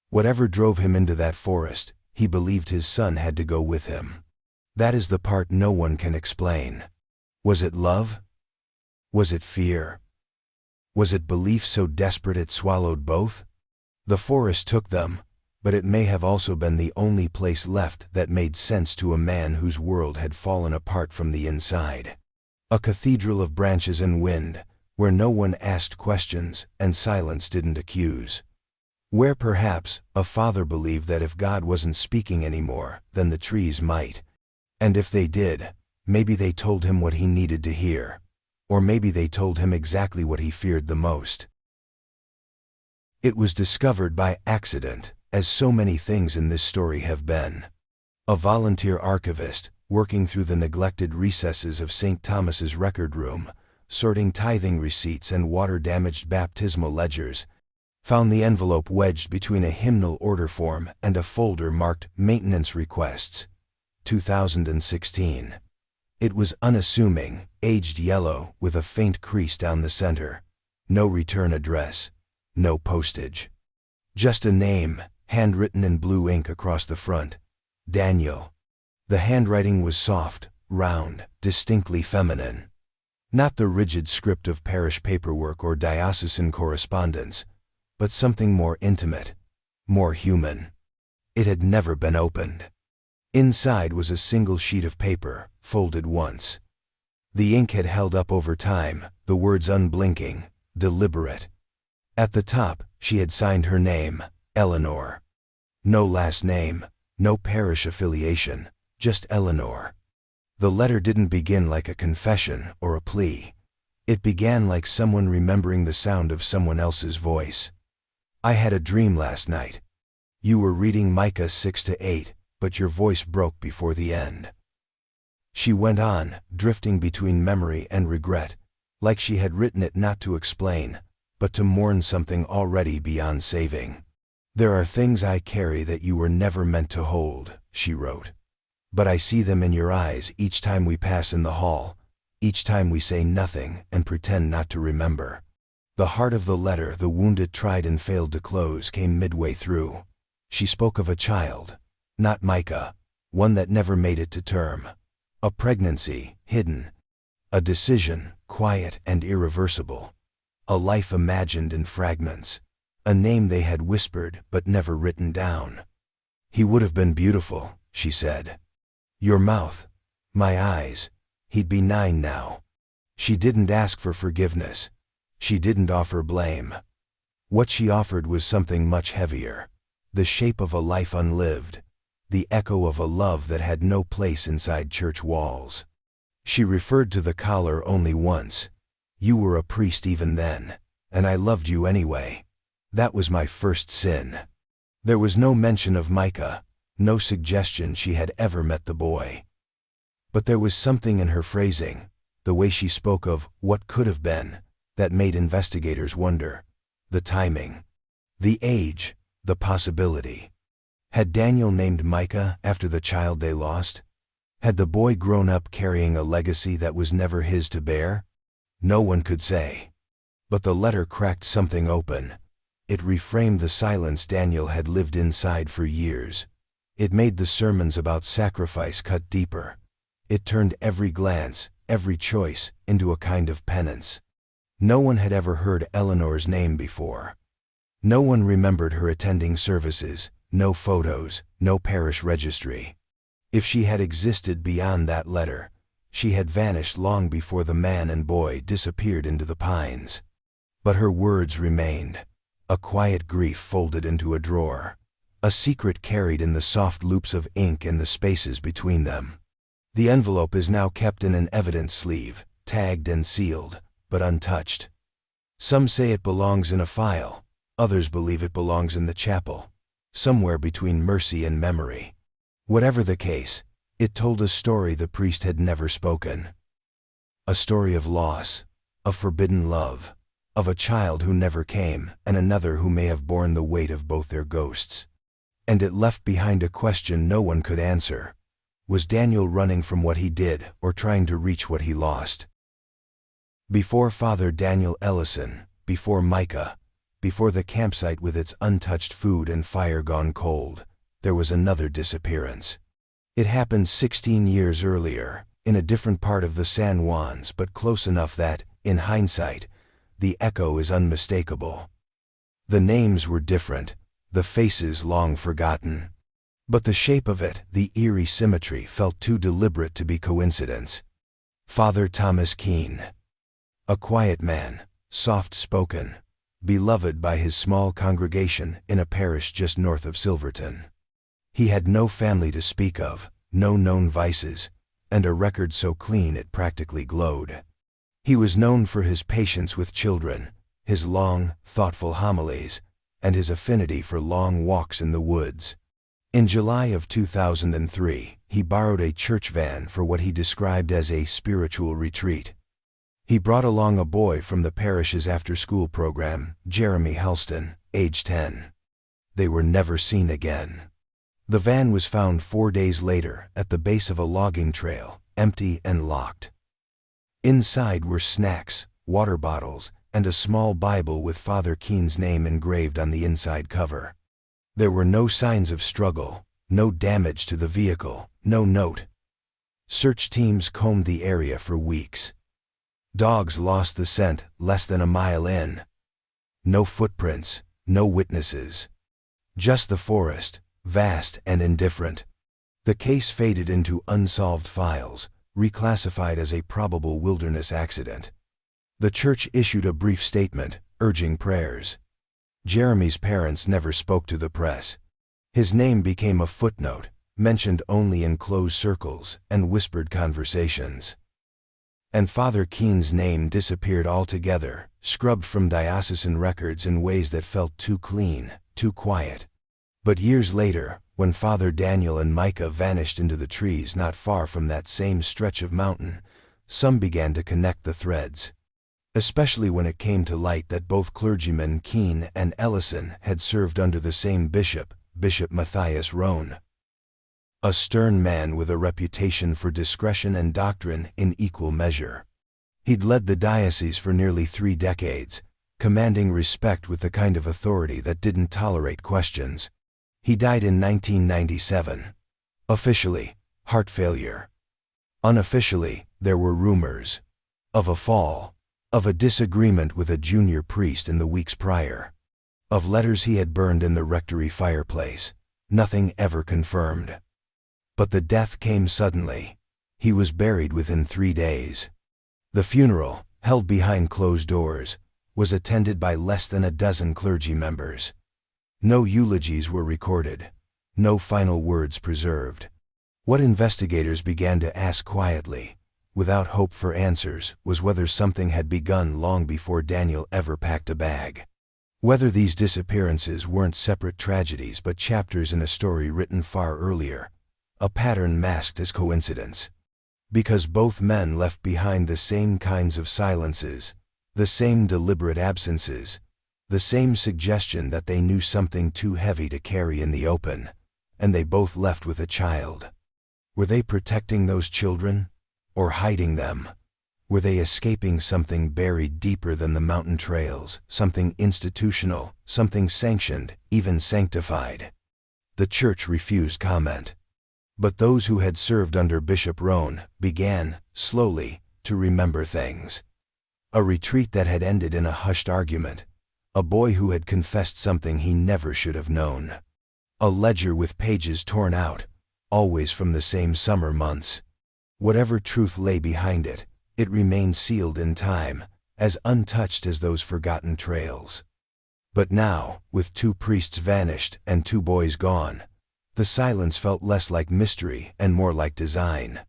Whatever drove him into that forest, he believed his son had to go with him. That is the part no one can explain. Was it love? Was it fear? Was it belief so desperate it swallowed both? The forest took them, but it may have also been the only place left that made sense to a man whose world had fallen apart from the inside. A cathedral of branches and wind, where no one asked questions and silence didn't accuse. Where perhaps a father believed that if God wasn't speaking anymore, then the trees might. And if they did, maybe they told him what he needed to hear, or maybe they told him exactly what he feared the most. It was discovered by accident, as so many things in this story have been. A volunteer archivist, working through the neglected recesses of St. Thomas's record room, sorting tithing receipts and water-damaged baptismal ledgers, found the envelope wedged between a hymnal order form and a folder marked Maintenance Requests, 2016. It was unassuming, aged yellow, with a faint crease down the center. No return address, no postage. Just a name, handwritten in blue ink across the front. Daniel. The handwriting was soft, round, distinctly feminine. Not the rigid script of parish paperwork or diocesan correspondence, but something more intimate, more human. It had never been opened. Inside was a single sheet of paper, folded once. The ink had held up over time, the words unblinking, deliberate. At the top, she had signed her name, Eleanor. No last name, no parish affiliation, just Eleanor. The letter didn't begin like a confession or a plea. It began like someone remembering the sound of someone else's voice. I had a dream last night. You were reading Micah 6-8, but your voice broke before the end. She went on, drifting between memory and regret, like she had written it not to explain, but to mourn something already beyond saving. There are things I carry that you were never meant to hold, she wrote. But I see them in your eyes each time we pass in the hall, each time we say nothing and pretend not to remember. The heart of the letter the wounded tried and failed to close came midway through. She spoke of a child, not Micah, one that never made it to term. A pregnancy, hidden. A decision, quiet and irreversible. A life imagined in fragments. A name they had whispered but never written down. He would have been beautiful, she said. Your mouth, my eyes, he'd be 9 now. She didn't ask for forgiveness. She didn't offer blame. What she offered was something much heavier. The shape of a life unlived. The echo of a love that had no place inside church walls. She referred to the collar only once. You were a priest even then, and I loved you anyway. That was my first sin. There was no mention of Micah, no suggestion she had ever met the boy. But there was something in her phrasing, the way she spoke of what could have been, that made investigators wonder. The timing, the age, the possibility. Had Daniel named Micah after the child they lost? Had the boy grown up carrying a legacy that was never his to bear? No one could say. But the letter cracked something open. It reframed the silence Daniel had lived inside for years. It made the sermons about sacrifice cut deeper. It turned every glance, every choice, into a kind of penance. No one had ever heard Eleanor's name before. No one remembered her attending services, no photos, no parish registry. If she had existed beyond that letter, She had vanished long before the man and boy disappeared into the pines. But her words remained, a quiet grief folded into a drawer, a secret carried in the soft loops of ink and the spaces between them. The envelope is now kept in an evidence sleeve, tagged and sealed, but untouched. Some say it belongs in a file, others believe it belongs in the chapel, somewhere between mercy and memory. Whatever the case, it told a story the priest had never spoken. A story of loss, of forbidden love, of a child who never came and another who may have borne the weight of both their ghosts. And it left behind a question no one could answer. Was Daniel running from what he did or trying to reach what he lost? Before Father Daniel Ellison, before Micah, before the campsite with its untouched food and fire gone cold, there was another disappearance. It happened 16 years earlier, in a different part of the San Juans, but close enough that, in hindsight, the echo is unmistakable. The names were different, the faces long forgotten. But the shape of it, the eerie symmetry, felt too deliberate to be coincidence. Father Thomas Keene. A quiet man, soft-spoken, beloved by his small congregation in a parish just north of Silverton. He had no family to speak of, no known vices, and a record so clean it practically glowed. He was known for his patience with children, his long, thoughtful homilies, and his affinity for long walks in the woods. In July of 2003, he borrowed a church van for what he described as a spiritual retreat. He brought along a boy from the parish's after-school program, Jeremy Halston, age 10. They were never seen again. The van was found 4 days later at the base of a logging trail, empty and locked. Inside were snacks, water bottles, and a small Bible with Father Keene's name engraved on the inside cover. There were no signs of struggle, no damage to the vehicle, no note. Search teams combed the area for weeks. Dogs lost the scent less than a mile in. No footprints, no witnesses. Just the forest, vast and indifferent. The case faded into unsolved files, reclassified as a probable wilderness accident. The church issued a brief statement, urging prayers. Jeremy's parents never spoke to the press. His name became a footnote, mentioned only in closed circles and whispered conversations. And Father Keene's name disappeared altogether, scrubbed from diocesan records in ways that felt too clean, too quiet. But years later, when Father Daniel and Micah vanished into the trees not far from that same stretch of mountain, some began to connect the threads. Especially when it came to light that both clergymen Keene and Ellison had served under the same bishop, Bishop Matthias Rohn. A stern man with a reputation for discretion and doctrine in equal measure. He'd led the diocese for nearly 3 decades, commanding respect with the kind of authority that didn't tolerate questions. He died in 1997. Officially, heart failure. Unofficially, there were rumors of a fall, of a disagreement with a junior priest in the weeks prior, of letters he had burned in the rectory fireplace. Nothing ever confirmed. But the death came suddenly. He was buried within 3 days. The funeral, held behind closed doors, was attended by less than a dozen clergy members. No eulogies were recorded, no final words preserved. What investigators began to ask quietly, without hope for answers, was whether something had begun long before Daniel ever packed a bag. Whether these disappearances weren't separate tragedies but chapters in a story written far earlier, a pattern masked as coincidence. Because both men left behind the same kinds of silences, the same deliberate absences, the same suggestion that they knew something too heavy to carry in the open, and they both left with a child. Were they protecting those children? Or hiding them? Were they escaping something buried deeper than the mountain trails, something institutional, something sanctioned, even sanctified? The church refused comment. But those who had served under Bishop Rohn began, slowly, to remember things. A retreat that had ended in a hushed argument. A boy who had confessed something he never should have known. A ledger with pages torn out, always from the same summer months. Whatever truth lay behind it, it remained sealed in time, as untouched as those forgotten trails. But now, with 2 priests vanished and 2 boys gone, the silence felt less like mystery and more like design.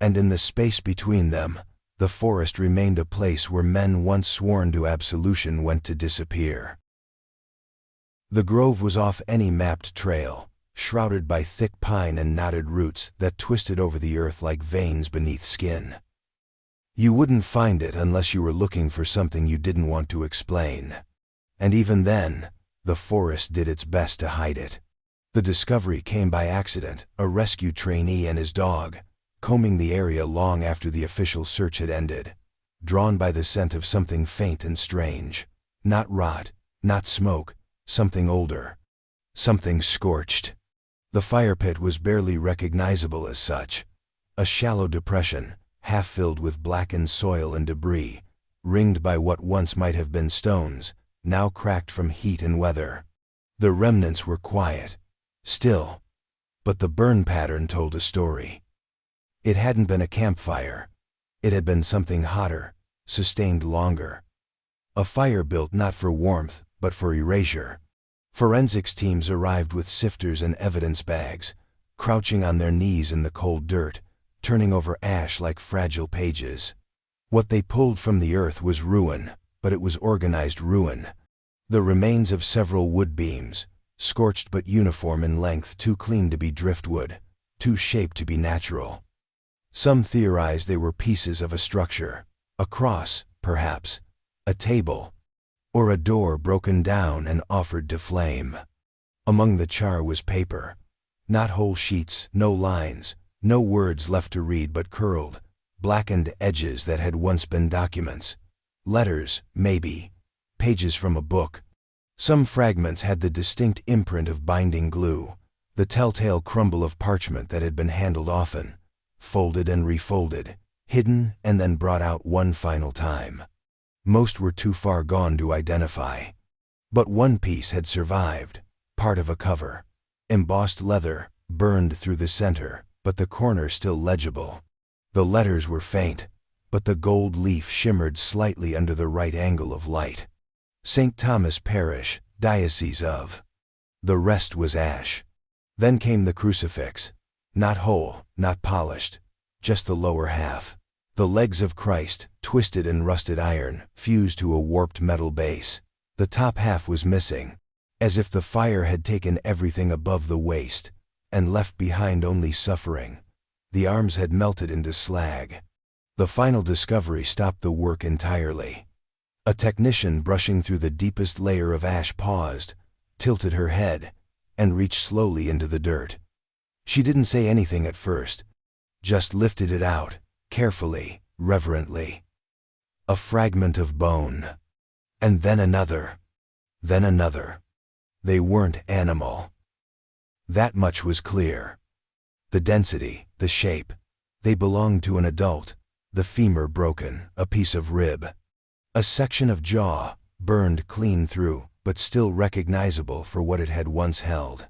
And in the space between them, the forest remained a place where men once sworn to absolution went to disappear. The grove was off any mapped trail, shrouded by thick pine and knotted roots that twisted over the earth like veins beneath skin. You wouldn't find it unless you were looking for something you didn't want to explain. And even then, the forest did its best to hide it. The discovery came by accident, a rescue trainee and his dog, combing the area long after the official search had ended, drawn by the scent of something faint and strange. Not rot, not smoke, something older. Something scorched. The fire pit was barely recognizable as such. A shallow depression, half filled with blackened soil and debris, ringed by what once might have been stones, now cracked from heat and weather. The remnants were quiet, still, but the burn pattern told a story. It hadn't been a campfire. It had been something hotter, sustained longer. A fire built not for warmth, but for erasure. Forensics teams arrived with sifters and evidence bags, crouching on their knees in the cold dirt, turning over ash like fragile pages. What they pulled from the earth was ruin, but it was organized ruin. The remains of several wood beams, scorched but uniform in length, too clean to be driftwood, too shaped to be natural. Some theorized they were pieces of a structure, a cross, perhaps, a table, or a door broken down and offered to flame. Among the char was paper. Not whole sheets, no lines, no words left to read but curled, blackened edges that had once been documents. Letters, maybe. Pages from a book. Some fragments had the distinct imprint of binding glue, the telltale crumble of parchment that had been handled often, folded and refolded, hidden and then brought out one final time. Most were too far gone to identify. But one piece had survived, part of a cover. Embossed leather, burned through the center, but the corner still legible. The letters were faint, but the gold leaf shimmered slightly under the right angle of light. St. Thomas Parish, Diocese of. The rest was ash. Then came the crucifix. Not whole, not polished, just the lower half. The legs of Christ, twisted in rusted iron, fused to a warped metal base. The top half was missing, as if the fire had taken everything above the waist and left behind only suffering. The arms had melted into slag. The final discovery stopped the work entirely. A technician brushing through the deepest layer of ash paused, tilted her head, and reached slowly into the dirt. She didn't say anything at first, just lifted it out, carefully, reverently. A fragment of bone. And then another. Then another. They weren't animal. That much was clear. The density, the shape. They belonged to an adult. The femur broken, a piece of rib. A section of jaw, burned clean through, but still recognizable for what it had once held.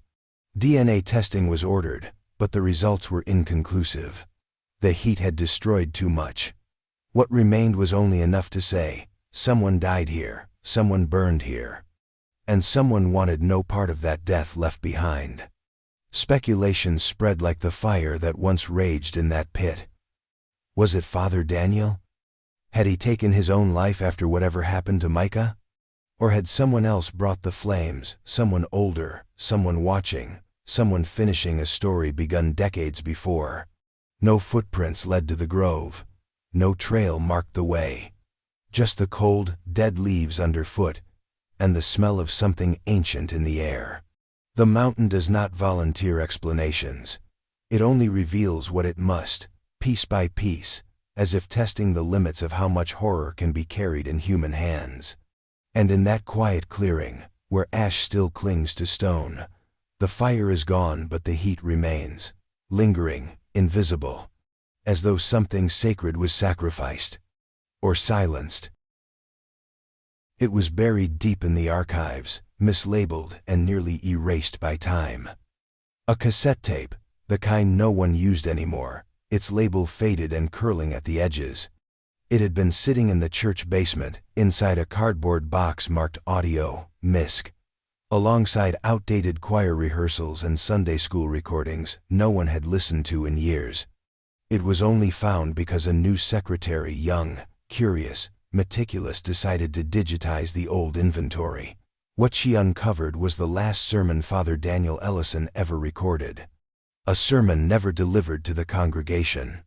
DNA testing was ordered, but the results were inconclusive. The heat had destroyed too much. What remained was only enough to say, someone died here, someone burned here. And someone wanted no part of that death left behind. Speculation spread like the fire that once raged in that pit. Was it Father Daniel? Had he taken his own life after whatever happened to Micah? Or had someone else brought the flames, someone older, someone watching, someone finishing a story begun decades before? No footprints led to the grove. No trail marked the way. Just the cold, dead leaves underfoot, and the smell of something ancient in the air. The mountain does not volunteer explanations. It only reveals what it must, piece by piece, as if testing the limits of how much horror can be carried in human hands. And in that quiet clearing, where ash still clings to stone, the fire is gone but the heat remains, lingering, invisible, as though something sacred was sacrificed, or silenced. It was buried deep in the archives, mislabeled and nearly erased by time. A cassette tape, the kind no one used anymore, its label faded and curling at the edges. It had been sitting in the church basement, inside a cardboard box marked Audio, MISC. Alongside outdated choir rehearsals and Sunday school recordings no one had listened to in years. It was only found because a new secretary, young, curious, meticulous, decided to digitize the old inventory. What she uncovered was the last sermon Father Daniel Ellison ever recorded. A sermon never delivered to the congregation.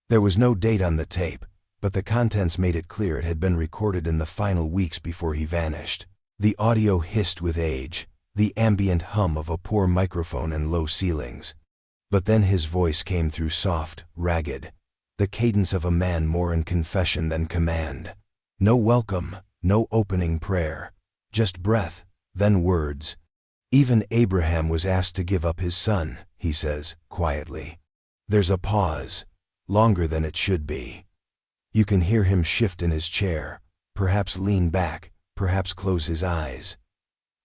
There was no date on the tape, but the contents made it clear it had been recorded in the final weeks before he vanished. The audio hissed with age, the ambient hum of a poor microphone and low ceilings. But then his voice came through, soft, ragged, the cadence of a man more in confession than command. No welcome, no opening prayer, just breath, then words. Even Abraham was asked to give up his son, he says, quietly. There's a pause, longer than it should be. You can hear him shift in his chair, perhaps lean back, perhaps close his eyes.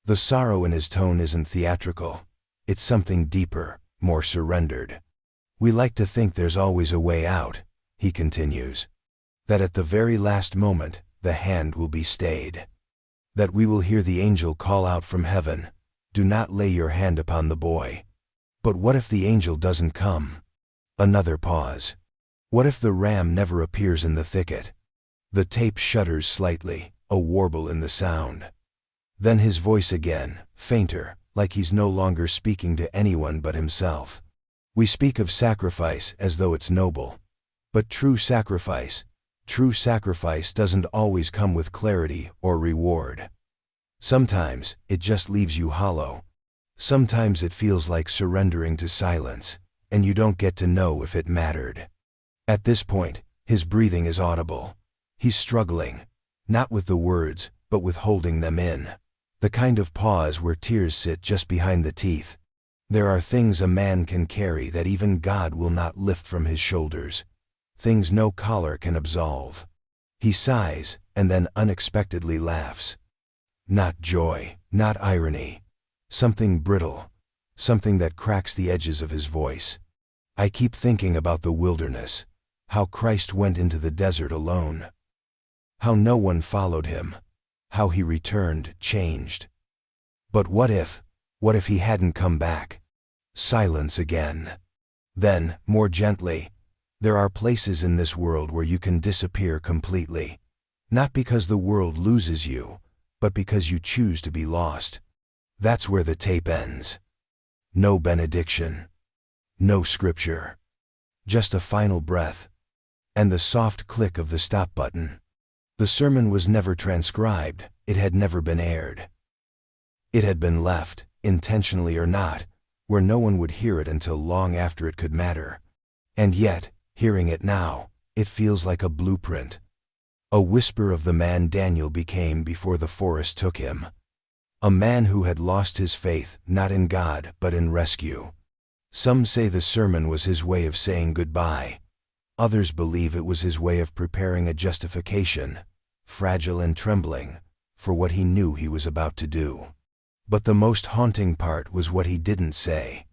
The sorrow in his tone isn't theatrical. It's something deeper, more surrendered. We like to think there's always a way out, he continues. That at the very last moment, the hand will be stayed. That we will hear the angel call out from heaven, "Do not lay your hand upon the boy." But what if the angel doesn't come? Another pause. What if the ram never appears in the thicket? The tape shudders slightly, a warble in the sound. Then his voice again, fainter, like he's no longer speaking to anyone but himself. We speak of sacrifice as though it's noble. But true sacrifice doesn't always come with clarity or reward. Sometimes it just leaves you hollow. Sometimes it feels like surrendering to silence, and you don't get to know if it mattered. At this point, his breathing is audible. He's struggling, not with the words, but with holding them in. The kind of pause where tears sit just behind the teeth. There are things a man can carry that even God will not lift from his shoulders. Things no collar can absolve. He sighs, and then unexpectedly laughs. Not joy, not irony. Something brittle. Something that cracks the edges of his voice. I keep thinking about the wilderness. How Christ went into the desert alone. How no one followed him. How he returned, changed. But what if he hadn't come back? Silence again. Then, more gently, there are places in this world where you can disappear completely. Not because the world loses you, but because you choose to be lost. That's where the tape ends. No benediction. No scripture. Just a final breath. And the soft click of the stop button. The sermon was never transcribed, it had never been aired. It had been left, intentionally or not, where no one would hear it until long after it could matter. And yet, hearing it now, it feels like a blueprint. A whisper of the man Daniel became before the forest took him. A man who had lost his faith, not in God, but in rescue. Some say the sermon was his way of saying goodbye. Others believe it was his way of preparing a justification, fragile and trembling, for what he knew he was about to do. But the most haunting part was what he didn't say.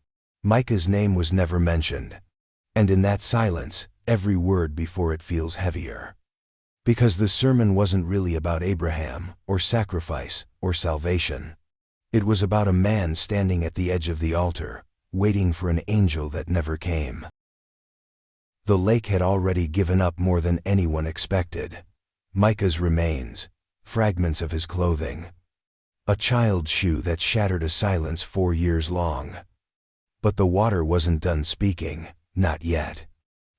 Micah's name was never mentioned. And in that silence, every word before it feels heavier. Because the sermon wasn't really about Abraham, or sacrifice, or salvation. It was about a man standing at the edge of the altar, waiting for an angel that never came. The lake had already given up more than anyone expected. Micah's remains, fragments of his clothing. A child's shoe that shattered a silence 4 years long. But the water wasn't done speaking, not yet.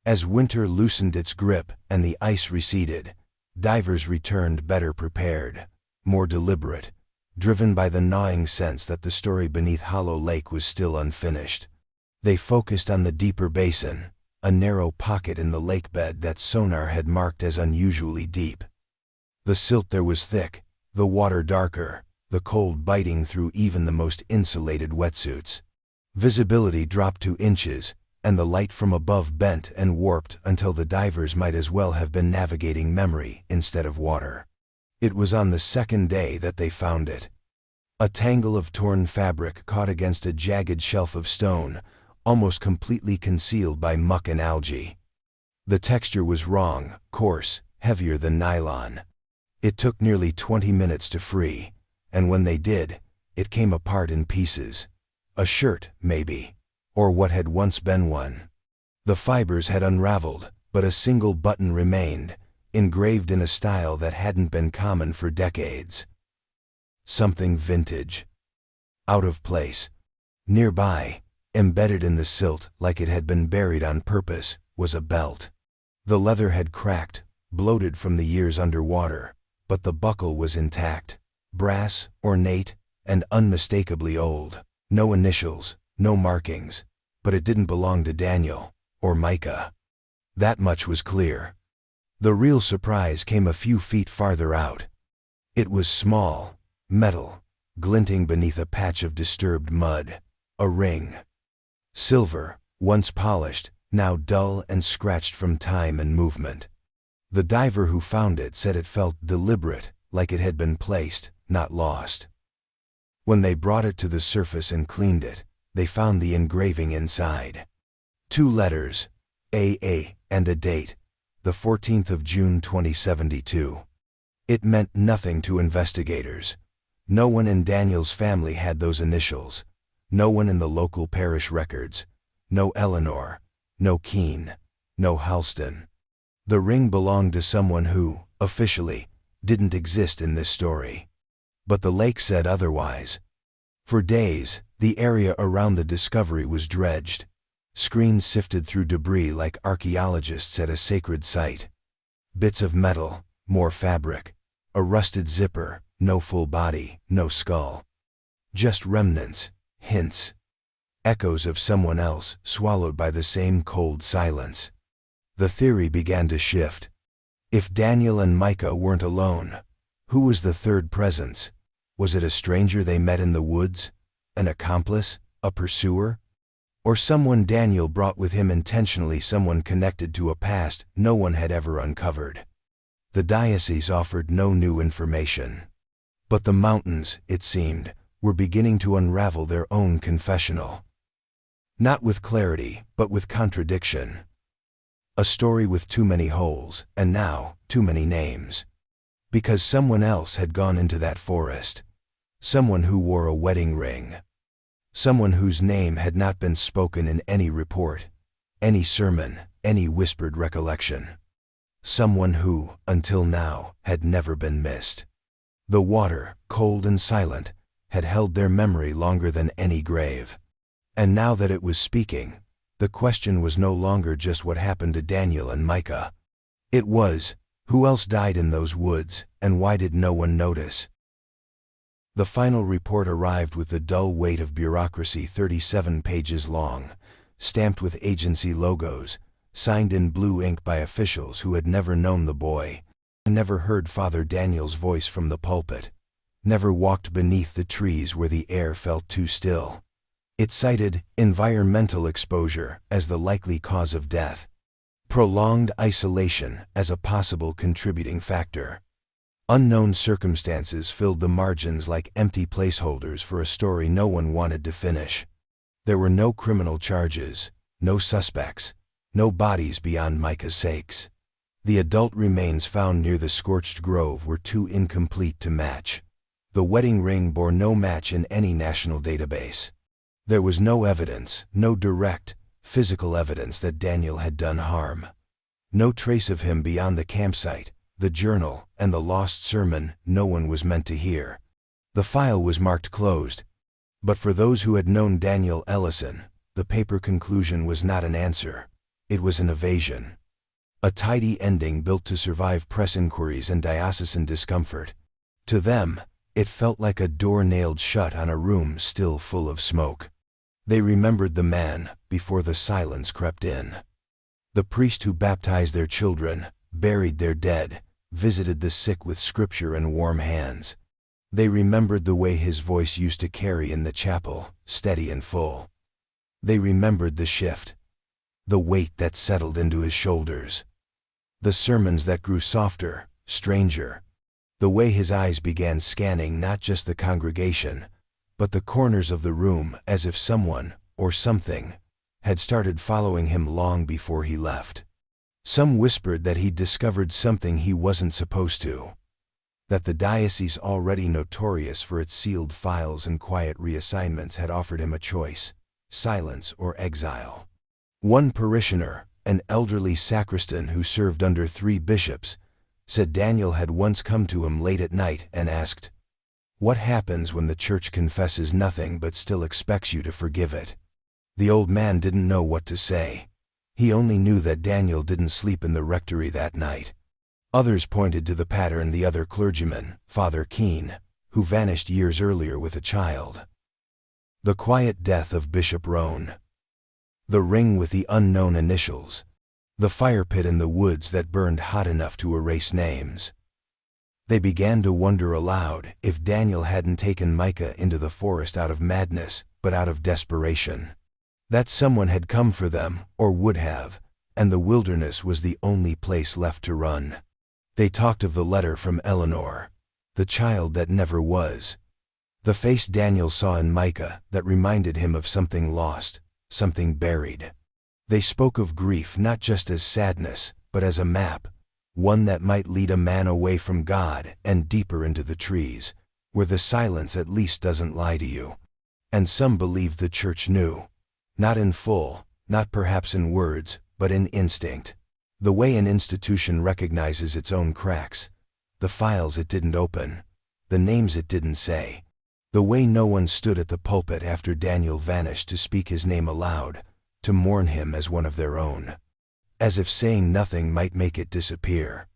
As winter loosened its grip and the ice receded, divers returned better prepared, more deliberate, driven by the gnawing sense that the story beneath Hollow Lake was still unfinished. They focused on the deeper basin, a narrow pocket in the lakebed that sonar had marked as unusually deep. The silt there was thick, the water darker, the cold biting through even the most insulated wetsuits. Visibility dropped to inches, and the light from above bent and warped until the divers might as well have been navigating memory instead of water. It was on the second day that they found it. A tangle of torn fabric caught against a jagged shelf of stone, almost completely concealed by muck and algae. The texture was wrong, coarse, heavier than nylon. It took nearly 20 minutes to free, and when they did, it came apart in pieces. A shirt, maybe, or what had once been one. The fibers had unraveled, but a single button remained, engraved in a style that hadn't been common for decades. Something vintage. Out of place. Nearby, embedded in the silt like it had been buried on purpose, was a belt. The leather had cracked, bloated from the years underwater, but the buckle was intact. Brass, ornate, and unmistakably old. No initials, no markings, but it didn't belong to Daniel, or Micah. That much was clear. The real surprise came a few feet farther out. It was small, metal, glinting beneath a patch of disturbed mud. A ring. Silver, once polished, now dull and scratched from time and movement. The diver who found it said it felt deliberate, like it had been placed, not lost. When they brought it to the surface and cleaned it, they found the engraving inside. 2 letters, AA, and a date, the 14th of June 2072. It meant nothing to investigators. No one in Daniel's family had those initials. No one in the local parish records. No Eleanor. No Keene. No Halston. The ring belonged to someone who, officially, didn't exist in this story. But the lake said otherwise. For days, the area around the discovery was dredged. Screens sifted through debris like archaeologists at a sacred site. Bits of metal, more fabric, a rusted zipper, no full body, no skull. Just remnants, hints, echoes of someone else swallowed by the same cold silence. The theory began to shift. If Daniel and Micah weren't alone, who was the third presence? Was it a stranger they met in the woods? An accomplice? A pursuer? Or someone Daniel brought with him intentionally, someone connected to a past no one had ever uncovered? The diocese offered no new information. But the mountains, it seemed, were beginning to unravel their own confessional. Not with clarity, but with contradiction. A story with too many holes, and now, too many names. Because someone else had gone into that forest. Someone who wore a wedding ring. Someone whose name had not been spoken in any report, any sermon, any whispered recollection. Someone who, until now, had never been missed. The water, cold and silent, had held their memory longer than any grave. And now that it was speaking, the question was no longer just what happened to Daniel and Micah. It was, who else died in those woods, and why did no one notice? The final report arrived with the dull weight of bureaucracy, 37 pages long, stamped with agency logos, signed in blue ink by officials who had never known the boy, never heard Father Daniel's voice from the pulpit, never walked beneath the trees where the air felt too still. It cited environmental exposure as the likely cause of death, prolonged isolation as a possible contributing factor. Unknown circumstances filled the margins like empty placeholders for a story no one wanted to finish. There were no criminal charges, no suspects, no bodies beyond Micah's sakes. The adult remains found near the scorched grove were too incomplete to match. The wedding ring bore no match in any national database. There was no evidence, no direct, physical evidence that Daniel had done harm. No trace of him beyond the campsite, the journal, and the lost sermon no one was meant to hear. The file was marked closed. But for those who had known Daniel Ellison, the paper conclusion was not an answer. It was an evasion. A tidy ending built to survive press inquiries and diocesan discomfort. To them, it felt like a door nailed shut on a room still full of smoke. They remembered the man before the silence crept in. The priest who baptized their children, buried their dead, visited the sick with scripture and warm hands. They remembered the way his voice used to carry in the chapel, steady and full. They remembered the shift, the weight that settled into his shoulders. The sermons that grew softer, stranger. The way his eyes began scanning not just the congregation, but the corners of the room as if someone, or something, had started following him long before he left. Some whispered that he'd discovered something he wasn't supposed to, that the diocese, already notorious for its sealed files and quiet reassignments, had offered him a choice: silence or exile. One parishioner, an elderly sacristan who served under 3 bishops, said Daniel had once come to him late at night and asked, "What happens when the church confesses nothing but still expects you to forgive it?" The old man didn't know what to say. He only knew that Daniel didn't sleep in the rectory that night. Others pointed to the pattern: the other clergyman, Father Keene, who vanished years earlier with a child. The quiet death of Bishop Roan. The ring with the unknown initials. The fire pit in the woods that burned hot enough to erase names. They began to wonder aloud if Daniel hadn't taken Micah into the forest out of madness, but out of desperation. That someone had come for them, or would have, and the wilderness was the only place left to run. They talked of the letter from Eleanor, the child that never was, the face Daniel saw in Micah that reminded him of something lost, something buried. They spoke of grief not just as sadness, but as a map, one that might lead a man away from God and deeper into the trees, where the silence at least doesn't lie to you. And some believed the church knew. Not in full, not perhaps in words, but in instinct. The way an institution recognizes its own cracks, the files it didn't open, the names it didn't say, the way no one stood at the pulpit after Daniel vanished to speak his name aloud, to mourn him as one of their own, as if saying nothing might make it disappear.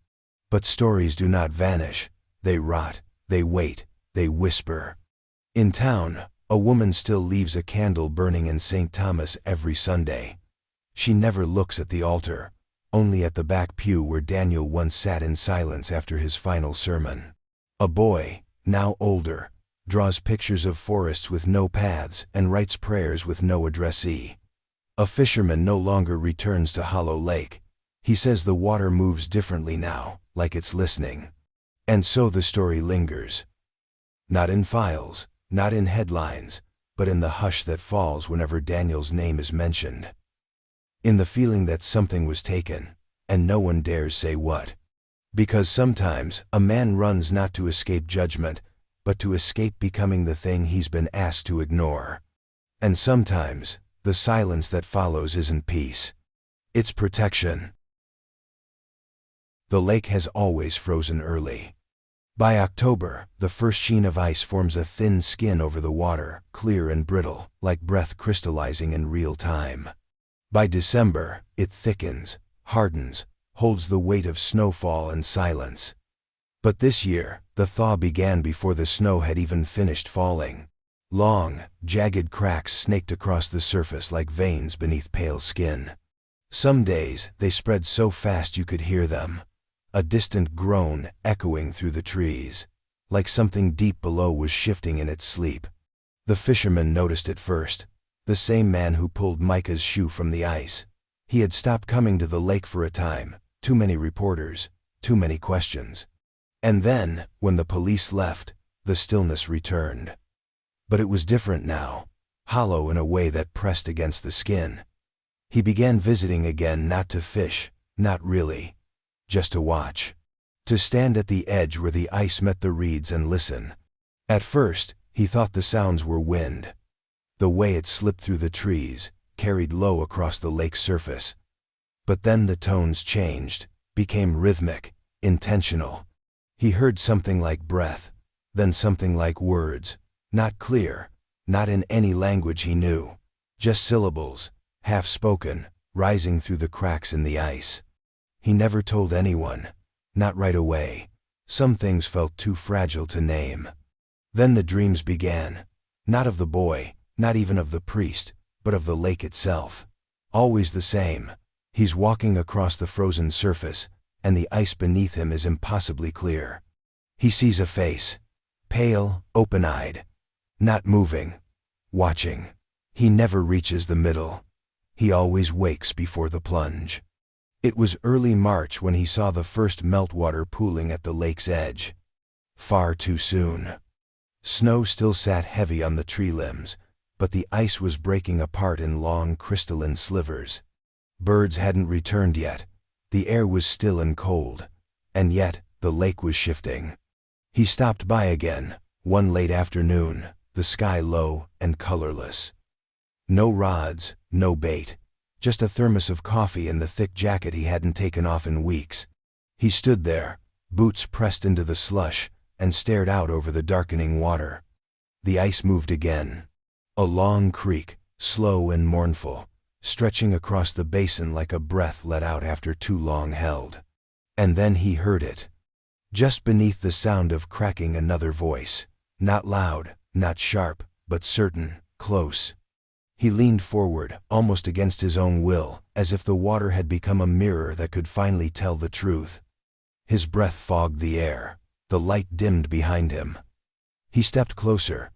But stories do not vanish, they rot, they wait, they whisper. In town, a woman still leaves a candle burning in St. Thomas every Sunday. She never looks at the altar, only at the back pew where Daniel once sat in silence after his final sermon. A boy, now older, draws pictures of forests with no paths and writes prayers with no addressee. A fisherman no longer returns to Hollow Lake. He says the water moves differently now, like it's listening. And so the story lingers. Not in files, not in headlines, but in the hush that falls whenever Daniel's name is mentioned. In the feeling that something was taken, and no one dares say what. Because sometimes a man runs not to escape judgment, but to escape becoming the thing he's been asked to ignore. And sometimes the silence that follows isn't peace. It's protection. The lake has always frozen early. By October, the first sheen of ice forms a thin skin over the water, clear and brittle, like breath crystallizing in real time. By December, it thickens, hardens, holds the weight of snowfall and silence. But this year, the thaw began before the snow had even finished falling. Long, jagged cracks snaked across the surface like veins beneath pale skin. Some days, they spread so fast you could hear them. A distant groan echoing through the trees, like something deep below was shifting in its sleep. The fisherman noticed it first, the same man who pulled Micah's shoe from the ice. He had stopped coming to the lake for a time, too many reporters, too many questions. And then, when the police left, the stillness returned. But it was different now, hollow in a way that pressed against the skin. He began visiting again, not to fish, not really, just to watch. To stand at the edge where the ice met the reeds and listen. At first, he thought the sounds were wind. The way it slipped through the trees, carried low across the lake's surface. But then the tones changed, became rhythmic, intentional. He heard something like breath, then something like words, not clear, not in any language he knew, just syllables, half-spoken, rising through the cracks in the ice. He never told anyone, not right away. Some things felt too fragile to name. Then the dreams began, not of the boy, not even of the priest, but of the lake itself. Always the same. He's walking across the frozen surface, and the ice beneath him is impossibly clear. He sees a face, pale, open-eyed, not moving, watching. He never reaches the middle. He always wakes before the plunge. It was early March when he saw the first meltwater pooling at the lake's edge. Far too soon. Snow still sat heavy on the tree limbs, but the ice was breaking apart in long crystalline slivers. Birds hadn't returned yet. The air was still and cold, and yet the lake was shifting. He stopped by again, one late afternoon, the sky low and colorless. No rods, no bait, just a thermos of coffee and the thick jacket he hadn't taken off in weeks. He stood there, boots pressed into the slush, and stared out over the darkening water. The ice moved again. A long creak, slow and mournful, stretching across the basin like a breath let out after too long held. And then he heard it. Just beneath the sound of cracking, another voice. Not loud, not sharp, but certain, close. He leaned forward, almost against his own will, as if the water had become a mirror that could finally tell the truth. His breath fogged the air. The light dimmed behind him. He stepped closer.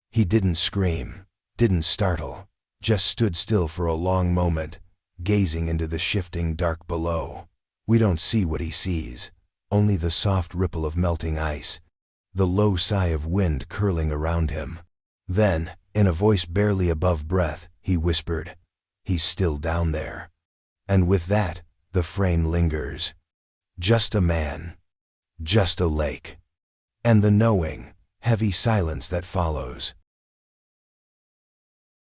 He didn't scream, didn't startle, just stood still for a long moment, gazing into the shifting dark below. We don't see what he sees, only the soft ripple of melting ice, the low sigh of wind curling around him. Then, in a voice barely above breath, he whispered, "He's still down there." And with that, the frame lingers. Just a man. Just a lake. And the knowing, heavy silence that follows.